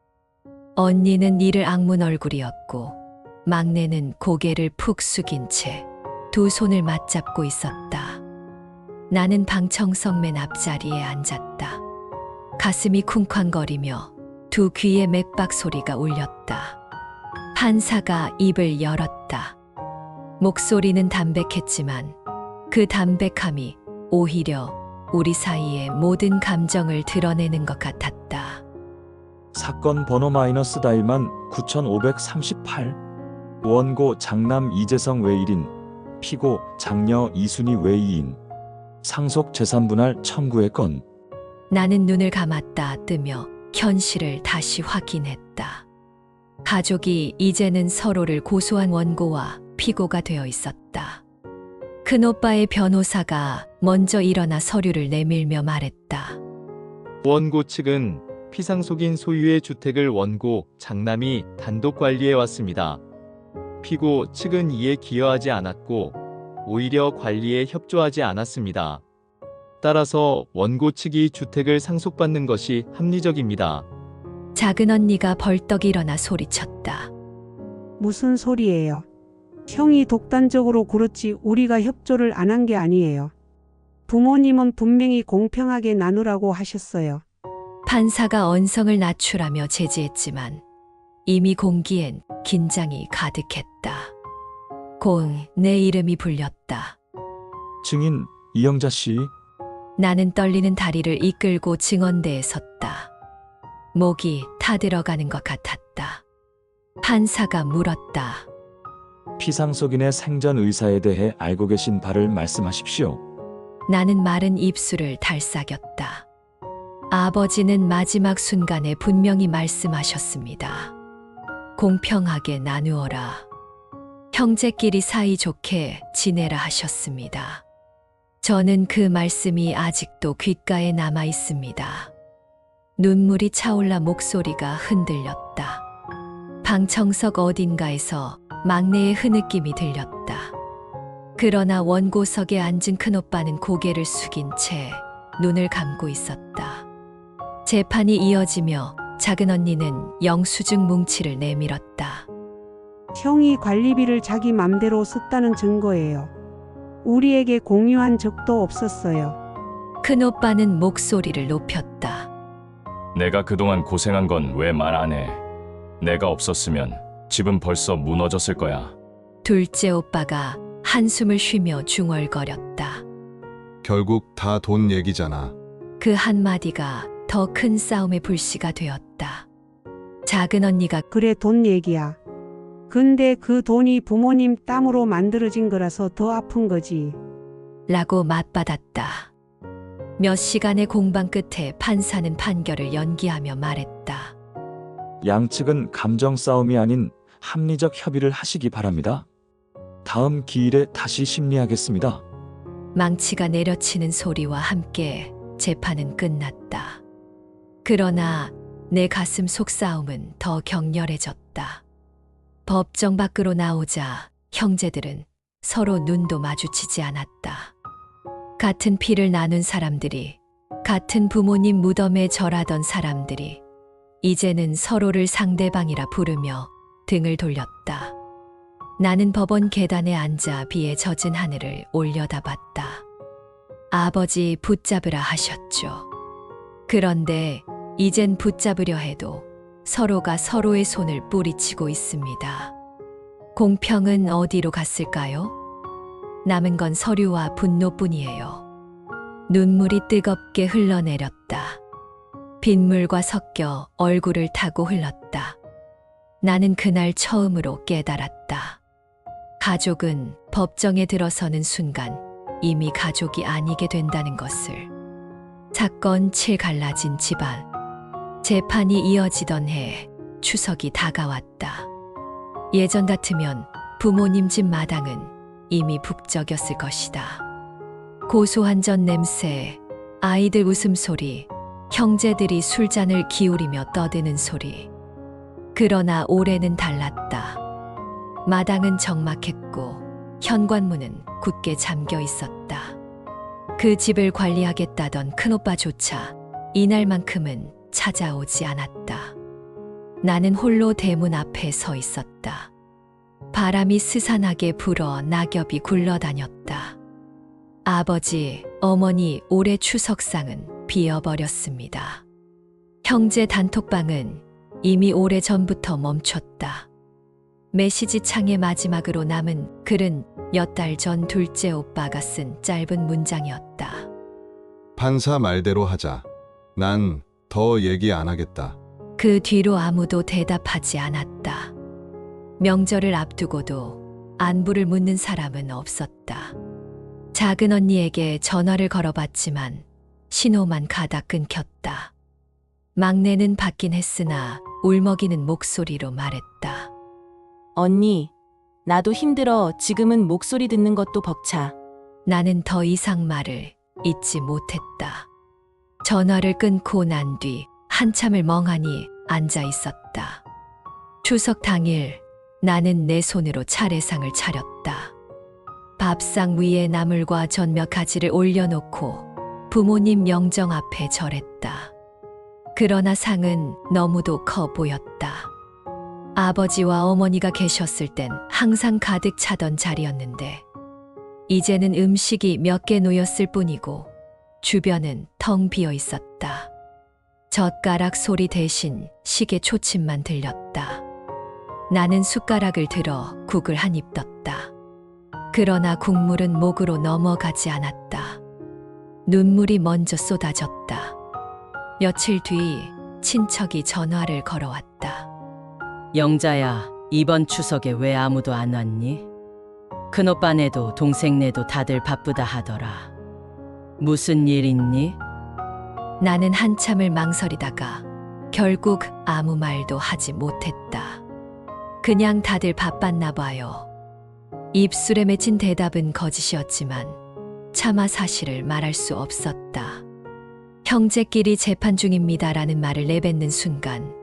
언니는 이를 악문 얼굴이었고 막내는 고개를 푹 숙인 채 두 손을 맞잡고 있었다. 나는 방청석 맨 앞자리에 앉았다. 가슴이 쿵쾅거리며 두 귀에 맥박 소리가 울렸다. 판사가 입을 열었다. 목소리는 담백했지만 그 담백함이 오히려 우리 사이의 모든 감정을 드러내는 것 같았다. 사건 번호 -다일만 9538 원고 장남 이재성 외1인 피고 장녀 이순희 외2인 상속 재산분할 청구의 건. 나는 눈을 감았다 뜨며 현실을 다시 확인했다. 가족이 이제는 서로를 고소한 원고와 피고가 되어 있었다. 큰오빠의 변호사가 먼저 일어나 서류를 내밀며 말했다. 원고 측은 피상속인 소유의 주택을 원고 장남이 단독 관리해 왔습니다. 피고 측은 이에 기여하지 않았고 오히려 관리에 협조하지 않았습니다. 따라서 원고 측이 주택을 상속받는 것이 합리적입니다. 작은 언니가 벌떡 일어나 소리쳤다. 무슨 소리예요? 형이 독단적으로 굴었지 우리가 협조를 안 한 게 아니에요. 부모님은 분명히 공평하게 나누라고 하셨어요. 판사가 언성을 낮추라며 제지했지만 이미 공기엔 긴장이 가득했다. 공, 내 이름이 불렸다. 증인 이영자 씨, 나는 떨리는 다리를 이끌고 증언대에 섰다. 목이 타들어가는 것 같았다. 판사가 물었다. 피상속인의 생전 의사에 대해 알고 계신 바를 말씀하십시오. 나는 마른 입술을 달싹였다. 아버지는 마지막 순간에 분명히 말씀하셨습니다. 공평하게 나누어라. 형제끼리 사이좋게 지내라 하셨습니다. 저는 그 말씀이 아직도 귓가에 남아 있습니다. 눈물이 차올라 목소리가 흔들렸다. 방청석 어딘가에서 막내의 흐느낌이 들렸다. 그러나 원고석에 앉은 큰오빠는 고개를 숙인 채 눈을 감고 있었다. 재판이 이어지며 작은 언니는 영수증 뭉치를 내밀었다. 형이 관리비를 자기 맘대로 썼다는 증거예요. 우리에게 공유한 적도 없었어요. 큰오빠는 목소리를 높였다. 내가 그동안 고생한 건 왜 말 안 해? 내가 없었으면 집은 벌써 무너졌을 거야. 둘째 오빠가 한숨을 쉬며 중얼거렸다. 결국 다 돈 얘기잖아. 그 한마디가 더 큰 싸움의 불씨가 되었다. 작은 언니가 그래 돈 얘기야. 근데 그 돈이 부모님 땀으로 만들어진 거라서 더 아픈 거지. 라고 맞받았다. 몇 시간의 공방 끝에 판사는 판결을 연기하며 말했다. 양측은 감정 싸움이 아닌 합리적 협의를 하시기 바랍니다. 다음 기일에 다시 심리하겠습니다. 망치가 내려치는 소리와 함께 재판은 끝났다. 그러나 내 가슴 속 싸움은 더 격렬해졌다. 법정 밖으로 나오자 형제들은 서로 눈도 마주치지 않았다. 같은 피를 나눈 사람들이, 같은 부모님 무덤에 절하던 사람들이 이제는 서로를 상대방이라 부르며 등을 돌렸다. 나는 법원 계단에 앉아 비에 젖은 하늘을 올려다봤다. 아버지 붙잡으라 하셨죠. 그런데 이젠 붙잡으려 해도 서로가 서로의 손을 뿌리치고 있습니다. 공평은 어디로 갔을까요? 남은 건 서류와 분노뿐이에요. 눈물이 뜨겁게 흘러내렸다. 빗물과 섞여 얼굴을 타고 흘렀다. 나는 그날 처음으로 깨달았다. 가족은 법정에 들어서는 순간 이미 가족이 아니게 된다는 것을. 사건 7 갈라진 집안. 재판이 이어지던 해 추석이 다가왔다. 예전 같으면 부모님 집 마당은 이미 북적였을 것이다. 고소한 전 냄새, 아이들 웃음소리, 형제들이 술잔을 기울이며 떠드는 소리. 그러나 올해는 달랐다. 마당은 적막했고 현관문은 굳게 잠겨 있었다. 그 집을 관리하겠다던 큰오빠조차 이날만큼은 찾아오지 않았다. 나는 홀로 대문 앞에 서 있었다. 바람이 스산하게 불어 낙엽이 굴러다녔다. 아버지, 어머니 올해 추석상은 비어버렸습니다. 형제 단톡방은 이미 오래전부터 멈췄다. 메시지 창의 마지막으로 남은 글은 몇 달 전 둘째 오빠가 쓴 짧은 문장이었다. 판사 말대로 하자. 난 더 얘기 안 하겠다. 그 뒤로 아무도 대답하지 않았다. 명절을 앞두고도 안부를 묻는 사람은 없었다. 작은 언니에게 전화를 걸어봤지만 신호만 가다 끊겼다. 막내는 받긴 했으나 울먹이는 목소리로 말했다. 언니, 나도 힘들어. 지금은 목소리 듣는 것도 벅차. 나는 더 이상 말을 잇지 못했다. 전화를 끊고 난 뒤 한참을 멍하니 앉아 있었다. 추석 당일 나는 내 손으로 차례상을 차렸다. 밥상 위에 나물과 전 몇 가지를 올려놓고 부모님 명정 앞에 절했다. 그러나 상은 너무도 커 보였다. 아버지와 어머니가 계셨을 땐 항상 가득 차던 자리였는데 이제는 음식이 몇 개 놓였을 뿐이고 주변은 텅 비어 있었다. 젓가락 소리 대신 시계 초침만 들렸다. 나는 숟가락을 들어 국을 한 입 떴다. 그러나 국물은 목으로 넘어가지 않았다. 눈물이 먼저 쏟아졌다. 며칠 뒤 친척이 전화를 걸어왔다. 영자야, 이번 추석에 왜 아무도 안 왔니? 큰오빠네도 동생네도 다들 바쁘다 하더라. 무슨 일 있니? 나는 한참을 망설이다가 결국 아무 말도 하지 못했다. 그냥 다들 바빴나 봐요. 입술에 맺힌 대답은 거짓이었지만 차마 사실을 말할 수 없었다. 형제끼리 재판 중입니다라는 말을 내뱉는 순간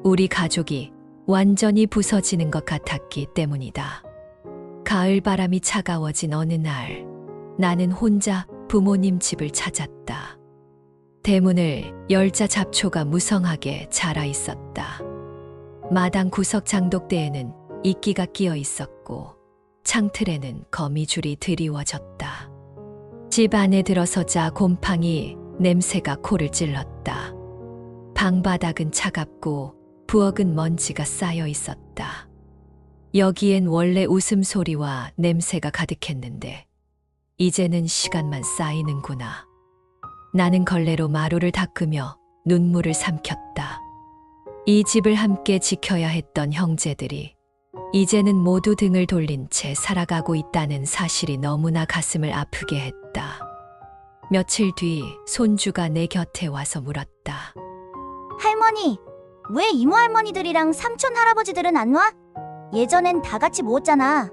우리 가족이 완전히 부서지는 것 같았기 때문이다. 가을 바람이 차가워진 어느 날 나는 혼자 부모님 집을 찾았다. 대문을 열자 잡초가 무성하게 자라 있었다. 마당 구석 장독대에는 이끼가 끼어 있었고 창틀에는 거미줄이 드리워졌다. 집 안에 들어서자 곰팡이 냄새가 코를 찔렀다. 방바닥은 차갑고 부엌은 먼지가 쌓여 있었다. 여기엔 원래 웃음소리와 냄새가 가득했는데 이제는 시간만 쌓이는구나. 나는 걸레로 마루를 닦으며 눈물을 삼켰다. 이 집을 함께 지켜야 했던 형제들이 이제는 모두 등을 돌린 채 살아가고 있다는 사실이 너무나 가슴을 아프게 했다. 며칠 뒤 손주가 내 곁에 와서 물었다. 할머니, 왜 이모 할머니들이랑 삼촌 할아버지들은 안 와? 예전엔 다 같이 모였잖아.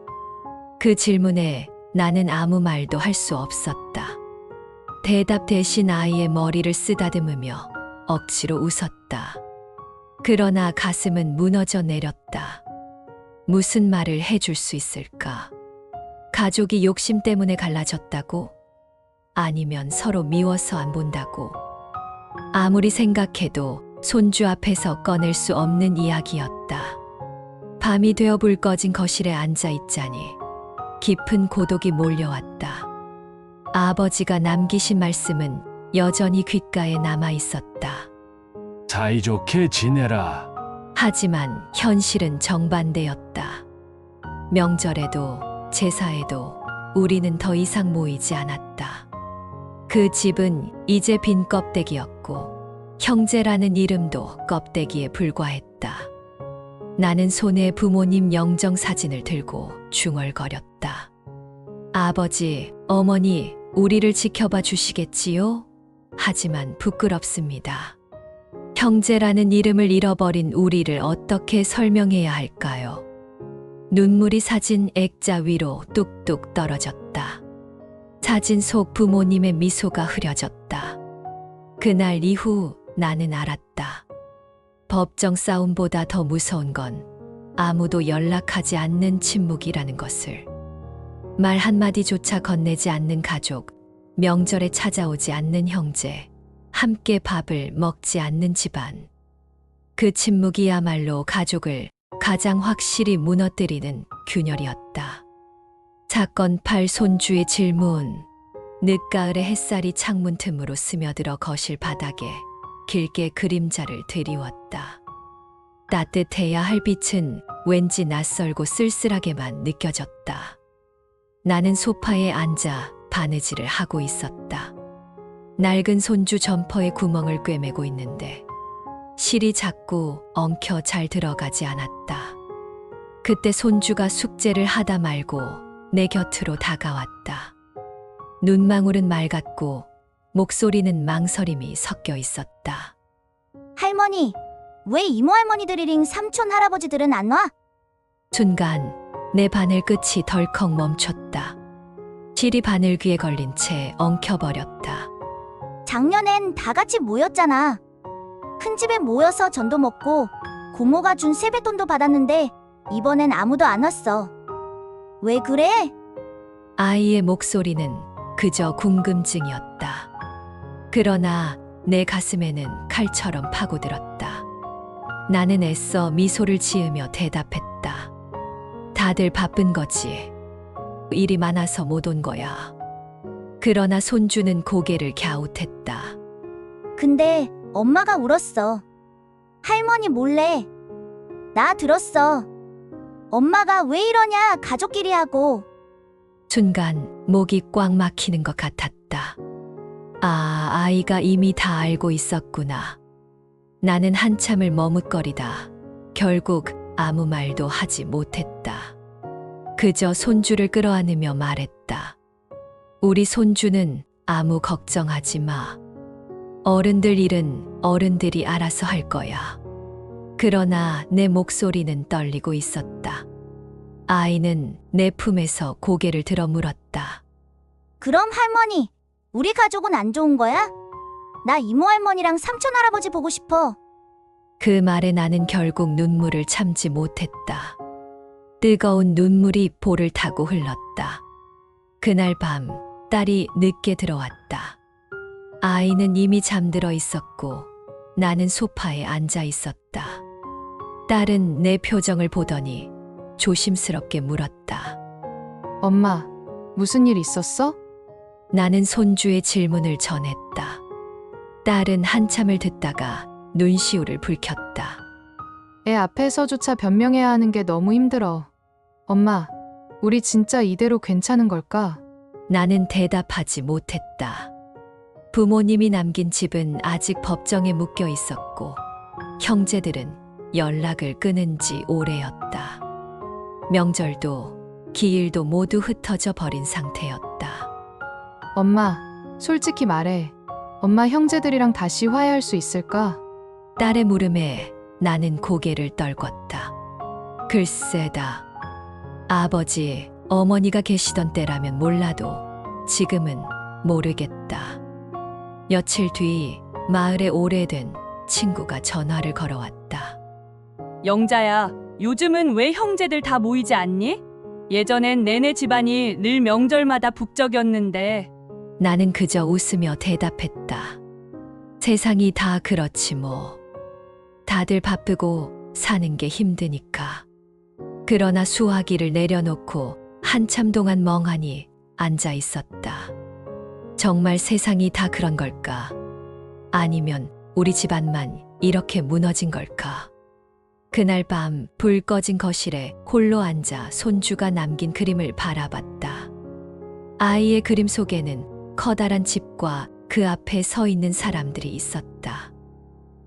그 질문에 나는 아무 말도 할 수 없었다. 대답 대신 아이의 머리를 쓰다듬으며 억지로 웃었다. 그러나 가슴은 무너져 내렸다. 무슨 말을 해줄 수 있을까? 가족이 욕심 때문에 갈라졌다고? 아니면 서로 미워서 안 본다고? 아무리 생각해도 손주 앞에서 꺼낼 수 없는 이야기였다. 밤이 되어 불 꺼진 거실에 앉아 있자니 깊은 고독이 몰려왔다. 아버지가 남기신 말씀은 여전히 귓가에 남아 있었다. 사이좋게 지내라. 하지만 현실은 정반대였다. 명절에도 제사에도 우리는 더 이상 모이지 않았다. 그 집은 이제 빈 껍데기였고 형제라는 이름도 껍데기에 불과했다. 나는 손에 부모님 영정 사진을 들고 중얼거렸다. 아버지, 어머니, 우리를 지켜봐 주시겠지요? 하지만 부끄럽습니다. 형제라는 이름을 잃어버린 우리를 어떻게 설명해야 할까요? 눈물이 사진 액자 위로 뚝뚝 떨어졌다. 사진 속 부모님의 미소가 흐려졌다. 그날 이후 나는 알았다. 법정 싸움보다 더 무서운 건 아무도 연락하지 않는 침묵이라는 것을. 말 한마디조차 건네지 않는 가족, 명절에 찾아오지 않는 형제, 함께 밥을 먹지 않는 집안. 그 침묵이야말로 가족을 가장 확실히 무너뜨리는 균열이었다. 사건 8 손주의 질문. 늦가을에 햇살이 창문 틈으로 스며들어 거실 바닥에 길게 그림자를 드리웠다. 따뜻해야 할 빛은 왠지 낯설고 쓸쓸하게만 느껴졌다. 나는 소파에 앉아 바느질을 하고 있었다. 낡은 손주 점퍼에 구멍을 꿰매고 있는데 실이 자꾸 엉켜 잘 들어가지 않았다. 그때 손주가 숙제를 하다 말고 내 곁으로 다가왔다. 눈망울은 맑았고 목소리는 망설임이 섞여 있었다. 할머니, 왜 이모 할머니들이랑 삼촌 할아버지들은 안 와? 순간 내 바늘 끝이 덜컥 멈췄다. 실이 바늘 귀에 걸린 채 엉켜버렸다. 작년엔 다 같이 모였잖아. 큰 집에 모여서 전도 먹고 고모가 준 세뱃돈도 받았는데 이번엔 아무도 안 왔어. 왜 그래? 아이의 목소리는 그저 궁금증이었다. 그러나 내 가슴에는 칼처럼 파고들었다. 나는 애써 미소를 지으며 대답했다. 다들 바쁜 거지. 일이 많아서 못 온 거야. 그러나 손주는 고개를 갸웃했다. 근데 엄마가 울었어. 할머니 몰래. 나 들었어. 엄마가 왜 이러냐, 가족끼리 하고. 순간 목이 꽉 막히는 것 같았다. 아, 아이가 이미 다 알고 있었구나. 나는 한참을 머뭇거리다 결국 아무 말도 하지 못했다. 그저 손주를 끌어안으며 말했다. 우리 손주는 아무 걱정하지 마. 어른들 일은 어른들이 알아서 할 거야. 그러나 내 목소리는 떨리고 있었다. 아이는 내 품에서 고개를 들어 물었다. 그럼 할머니, 우리 가족은 안 좋은 거야? 나 이모 할머니랑 삼촌 할아버지 보고 싶어. 그 말에 나는 결국 눈물을 참지 못했다. 뜨거운 눈물이 볼을 타고 흘렀다. 그날 밤 딸이 늦게 들어왔다. 아이는 이미 잠들어 있었고 나는 소파에 앉아 있었다. 딸은 내 표정을 보더니 조심스럽게 물었다. 엄마, 무슨 일 있었어? 나는 손주의 질문을 전했다. 딸은 한참을 듣다가 눈시울을 붉혔다. 애 앞에서조차 변명해야 하는 게 너무 힘들어. 엄마, 우리 진짜 이대로 괜찮은 걸까? 나는 대답하지 못했다. 부모님이 남긴 집은 아직 법정에 묶여 있었고 형제들은 연락을 끊은 지 오래였다. 명절도 기일도 모두 흩어져 버린 상태였다. 엄마, 솔직히 말해. 엄마 형제들이랑 다시 화해할 수 있을까? 딸의 물음에 나는 고개를 떨궜다. 글쎄다. 아버지, 어머니가 계시던 때라면 몰라도 지금은 모르겠다. 며칠 뒤 마을에 오래된 친구가 전화를 걸어왔다. 영자야, 요즘은 왜 형제들 다 모이지 않니? 예전엔 내내 집안이 늘 명절마다 북적였는데. 나는 그저 웃으며 대답했다. 세상이 다 그렇지 뭐. 다들 바쁘고 사는 게 힘드니까. 그러나 수화기를 내려놓고 한참 동안 멍하니 앉아 있었다. 정말 세상이 다 그런 걸까? 아니면 우리 집안만 이렇게 무너진 걸까? 그날 밤 불 꺼진 거실에 홀로 앉아 손주가 남긴 그림을 바라봤다. 아이의 그림 속에는 커다란 집과 그 앞에 서 있는 사람들이 있었다.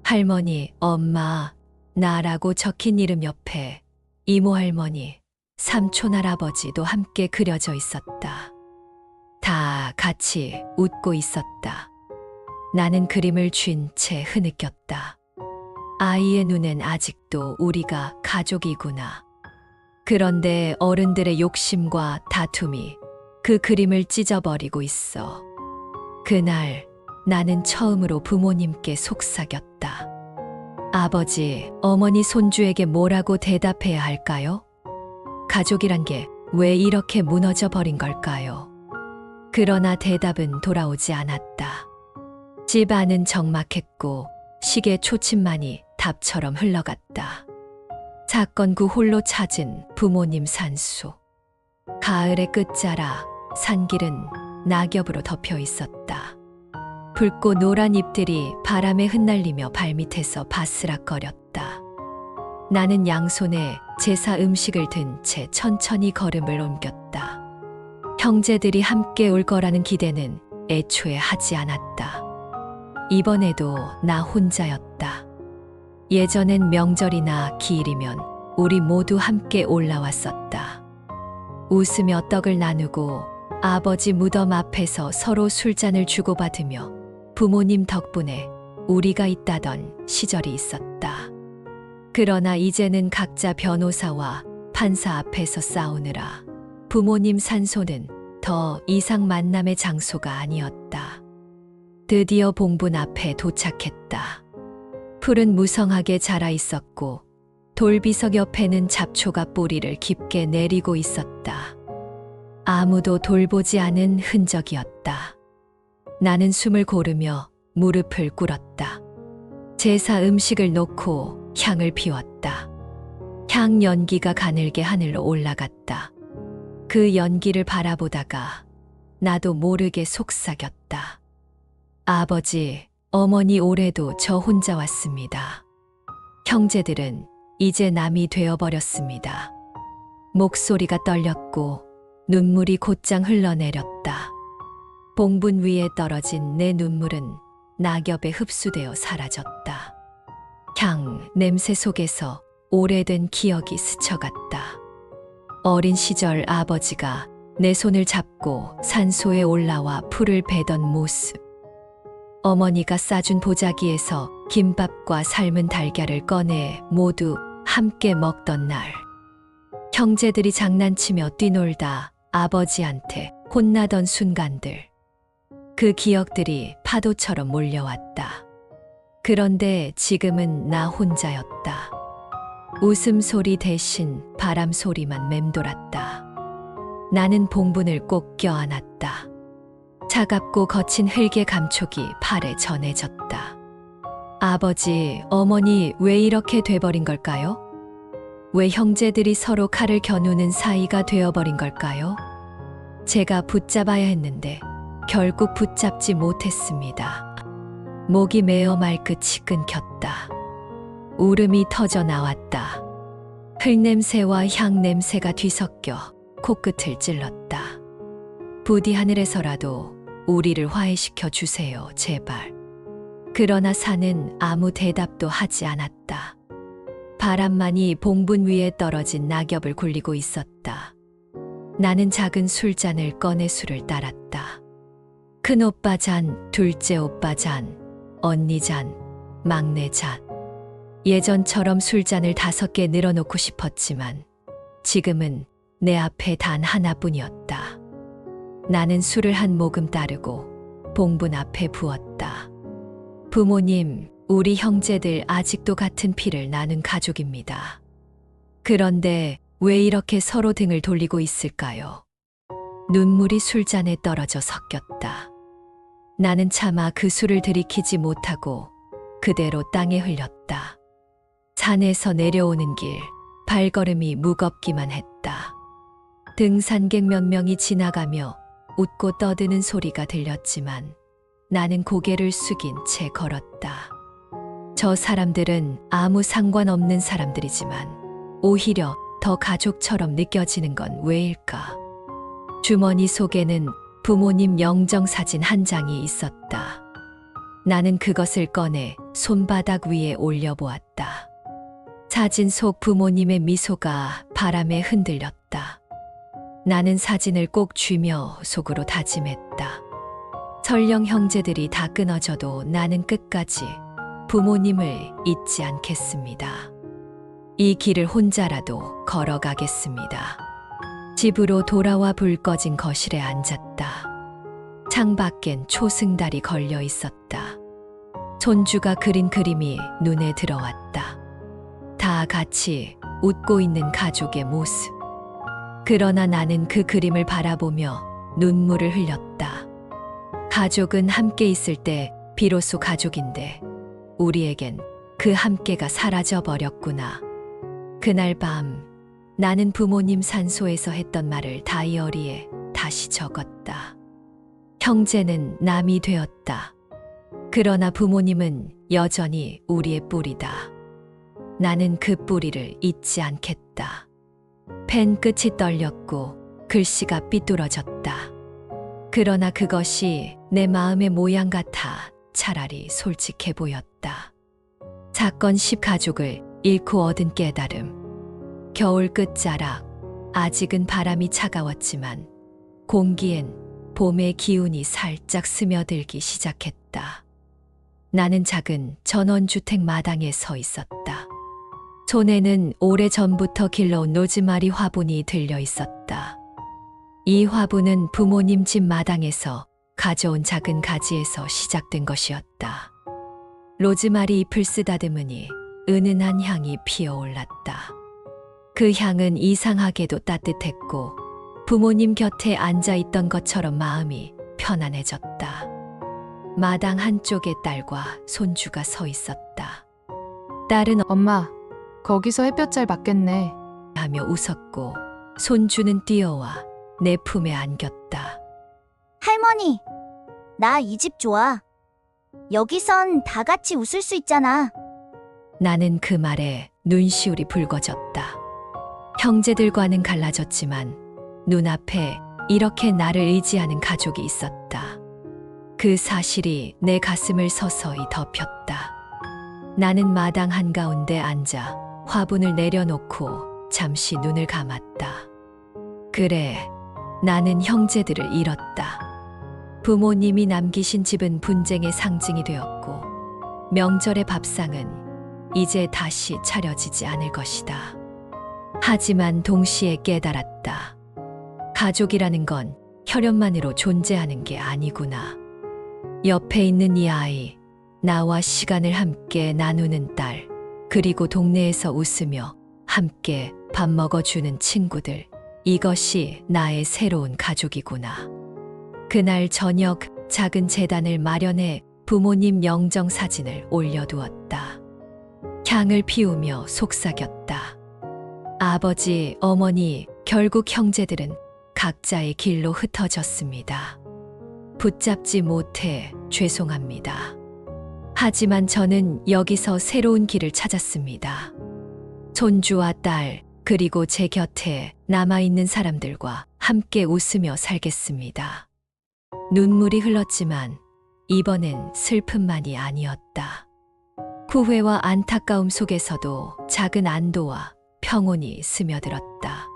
할머니, 엄마, 나라고 적힌 이름 옆에 이모 할머니, 삼촌 할아버지도 함께 그려져 있었다. 다 같이 웃고 있었다. 나는 그림을 쥔 채 흐느꼈다. 아이의 눈엔 아직도 우리가 가족이구나. 그런데 어른들의 욕심과 다툼이 그 그림을 찢어버리고 있어. 그날 나는 처음으로 부모님께 속삭였다. 아버지, 어머니 손주에게 뭐라고 대답해야 할까요? 가족이란 게 왜 이렇게 무너져 버린 걸까요? 그러나 대답은 돌아오지 않았다. 집 안은 적막했고 시계 초침만이 답처럼 흘러갔다. 사건 후 홀로 찾은 부모님 산수. 가을의 끝자락, 산길은 낙엽으로 덮여 있었다. 붉고 노란 잎들이 바람에 흩날리며 발밑에서 바스락거렸다. 나는 양손에 제사 음식을 든 채 천천히 걸음을 옮겼다. 형제들이 함께 올 거라는 기대는 애초에 하지 않았다. 이번에도 나 혼자였다. 예전엔 명절이나 기일이면 우리 모두 함께 올라왔었다. 웃으며 떡을 나누고 아버지 무덤 앞에서 서로 술잔을 주고받으며 부모님 덕분에 우리가 있다던 시절이 있었다. 그러나 이제는 각자 변호사와 판사 앞에서 싸우느라 부모님 산소는 더 이상 만남의 장소가 아니었다. 드디어 봉분 앞에 도착했다. 풀은 무성하게 자라 있었고 돌비석 옆에는 잡초가 뿌리를 깊게 내리고 있었다. 아무도 돌보지 않은 흔적이었다. 나는 숨을 고르며 무릎을 꿇었다. 제사 음식을 놓고 향을 피웠다. 향 연기가 가늘게 하늘로 올라갔다. 그 연기를 바라보다가 나도 모르게 속삭였다. 아버지, 어머니 올해도 저 혼자 왔습니다. 형제들은 이제 남이 되어버렸습니다. 목소리가 떨렸고 눈물이 곧장 흘러내렸다. 봉분 위에 떨어진 내 눈물은 낙엽에 흡수되어 사라졌다. 향, 냄새 속에서 오래된 기억이 스쳐갔다. 어린 시절 아버지가 내 손을 잡고 산소에 올라와 풀을 베던 모습. 어머니가 싸준 보자기에서 김밥과 삶은 달걀을 꺼내 모두 함께 먹던 날. 형제들이 장난치며 뛰놀다 아버지한테 혼나던 순간들. 그 기억들이 파도처럼 몰려왔다. 그런데 지금은 나 혼자였다. 웃음소리 대신 바람 소리만 맴돌았다. 나는 봉분을 꼭 껴안았다. 차갑고 거친 흙의 감촉이 팔에 전해졌다. 아버지, 어머니 왜 이렇게 돼버린 걸까요? 왜 형제들이 서로 칼을 겨누는 사이가 되어버린 걸까요? 제가 붙잡아야 했는데 결국 붙잡지 못했습니다. 목이 메어 말끝이 끊겼다. 울음이 터져 나왔다. 흙냄새와 향냄새가 뒤섞여 코끝을 찔렀다. 부디 하늘에서라도 우리를 화해시켜 주세요, 제발. 그러나 산은 아무 대답도 하지 않았다. 바람만이 봉분 위에 떨어진 낙엽을 굴리고 있었다. 나는 작은 술잔을 꺼내 술을 따랐다. 큰 오빠 잔, 둘째 오빠 잔, 언니 잔, 막내 잔. 예전처럼 술잔을 5개 늘어놓고 싶었지만 지금은 내 앞에 단 하나뿐이었다. 나는 술을 한 모금 따르고 봉분 앞에 부었다. 부모님, 우리 형제들 아직도 같은 피를 나눈 가족입니다. 그런데 왜 이렇게 서로 등을 돌리고 있을까요? 눈물이 술잔에 떨어져 섞였다. 나는 차마 그 술을 들이키지 못하고 그대로 땅에 흘렸다. 산에서 내려오는 길, 발걸음이 무겁기만 했다. 등산객 몇 명이 지나가며 웃고 떠드는 소리가 들렸지만 나는 고개를 숙인 채 걸었다. 저 사람들은 아무 상관없는 사람들이지만 오히려 더 가족처럼 느껴지는 건 왜일까? 주머니 속에는 부모님 영정사진 한 장이 있었다. 나는 그것을 꺼내 손바닥 위에 올려보았다. 사진 속 부모님의 미소가 바람에 흔들렸다. 나는 사진을 꼭 쥐며 속으로 다짐했다. 설령 형제들이 다 끊어져도 나는 끝까지 부모님을 잊지 않겠습니다. 이 길을 혼자라도 걸어가겠습니다. 집으로 돌아와 불 꺼진 거실에 앉았다. 창밖엔 초승달이 걸려 있었다. 손주가 그린 그림이 눈에 들어왔다. 다 같이 웃고 있는 가족의 모습. 그러나 나는 그 그림을 바라보며 눈물을 흘렸다. 가족은 함께 있을 때 비로소 가족인데 우리에겐 그 함께가 사라져 버렸구나. 그날 밤 나는 부모님 산소에서 했던 말을 다이어리에 다시 적었다. 형제는 남이 되었다. 그러나 부모님은 여전히 우리의 뿌리다. 나는 그 뿌리를 잊지 않겠다. 펜 끝이 떨렸고 글씨가 삐뚤어졌다. 그러나 그것이 내 마음의 모양 같아 차라리 솔직해 보였다. 사건 10 가족을 잃고 얻은 깨달음. 겨울 끝자락, 아직은 바람이 차가웠지만 공기엔 봄의 기운이 살짝 스며들기 시작했다. 나는 작은 전원주택 마당에 서 있었다. 손에는 오래전부터 길러온 로즈마리 화분이 들려 있었다. 이 화분은 부모님 집 마당에서 가져온 작은 가지에서 시작된 것이었다. 로즈마리 잎을 쓰다듬으니 은은한 향이 피어올랐다. 그 향은 이상하게도 따뜻했고 부모님 곁에 앉아 있던 것처럼 마음이 편안해졌다. 마당 한쪽에 딸과 손주가 서 있었다. 딸은 엄마, 거기서 햇볕 잘 받겠네. 하며 웃었고 손주는 뛰어와 내 품에 안겼다. 할머니, 나 이 집 좋아. 여기선 다 같이 웃을 수 있잖아. 나는 그 말에 눈시울이 붉어졌다. 형제들과는 갈라졌지만 눈앞에 이렇게 나를 의지하는 가족이 있었다. 그 사실이 내 가슴을 서서히 덮였다. 나는 마당 한가운데 앉아 화분을 내려놓고 잠시 눈을 감았다. 그래, 나는 형제들을 잃었다. 부모님이 남기신 집은 분쟁의 상징이 되었고, 명절의 밥상은 이제 다시 차려지지 않을 것이다. 하지만 동시에 깨달았다. 가족이라는 건 혈연만으로 존재하는 게 아니구나. 옆에 있는 이 아이, 나와 시간을 함께 나누는 딸, 그리고 동네에서 웃으며 함께 밥 먹어주는 친구들. 이것이 나의 새로운 가족이구나. 그날 저녁 작은 제단을 마련해 부모님 영정 사진을 올려두었다. 향을 피우며 속삭였다. 아버지, 어머니, 결국 형제들은 각자의 길로 흩어졌습니다. 붙잡지 못해 죄송합니다. 하지만 저는 여기서 새로운 길을 찾았습니다. 손주와 딸, 그리고 제 곁에 남아있는 사람들과 함께 웃으며 살겠습니다. 눈물이 흘렀지만 이번엔 슬픔만이 아니었다. 후회와 안타까움 속에서도 작은 안도와 평온이 스며들었다.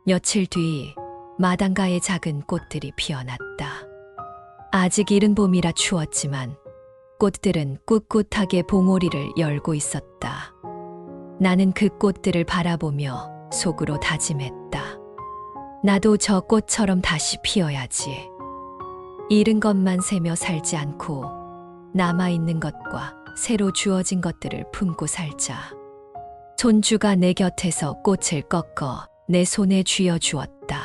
며칠 뒤 마당가에 작은 꽃들이 피어났다. 아직 이른 봄이라 추웠지만 꽃들은 꿋꿋하게 봉오리를 열고 있었다. 나는 그 꽃들을 바라보며 속으로 다짐했다. 나도 저 꽃처럼 다시 피어야지. 잃은 것만 세며 살지 않고 남아있는 것과 새로 주어진 것들을 품고 살자. 손주가 내 곁에서 꽃을 꺾어 내 손에 쥐어 주었다.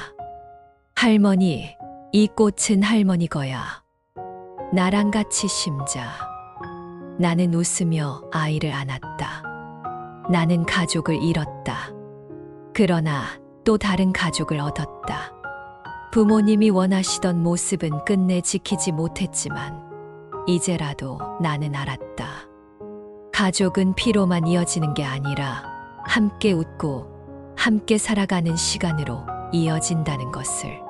할머니, 이 꽃은 할머니 거야. 나랑 같이 심자. 나는 웃으며 아이를 안았다. 나는 가족을 잃었다. 그러나 또 다른 가족을 얻었다. 부모님이 원하시던 모습은 끝내 지키지 못했지만 이제라도 나는 알았다. 가족은 피로만 이어지는 게 아니라 함께 웃고 함께 살아가는 시간으로 이어진다는 것을.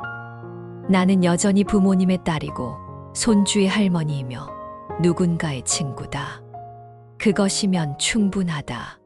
나는 여전히 부모님의 딸이고 손주의 할머니이며 누군가의 친구다. 그것이면 충분하다.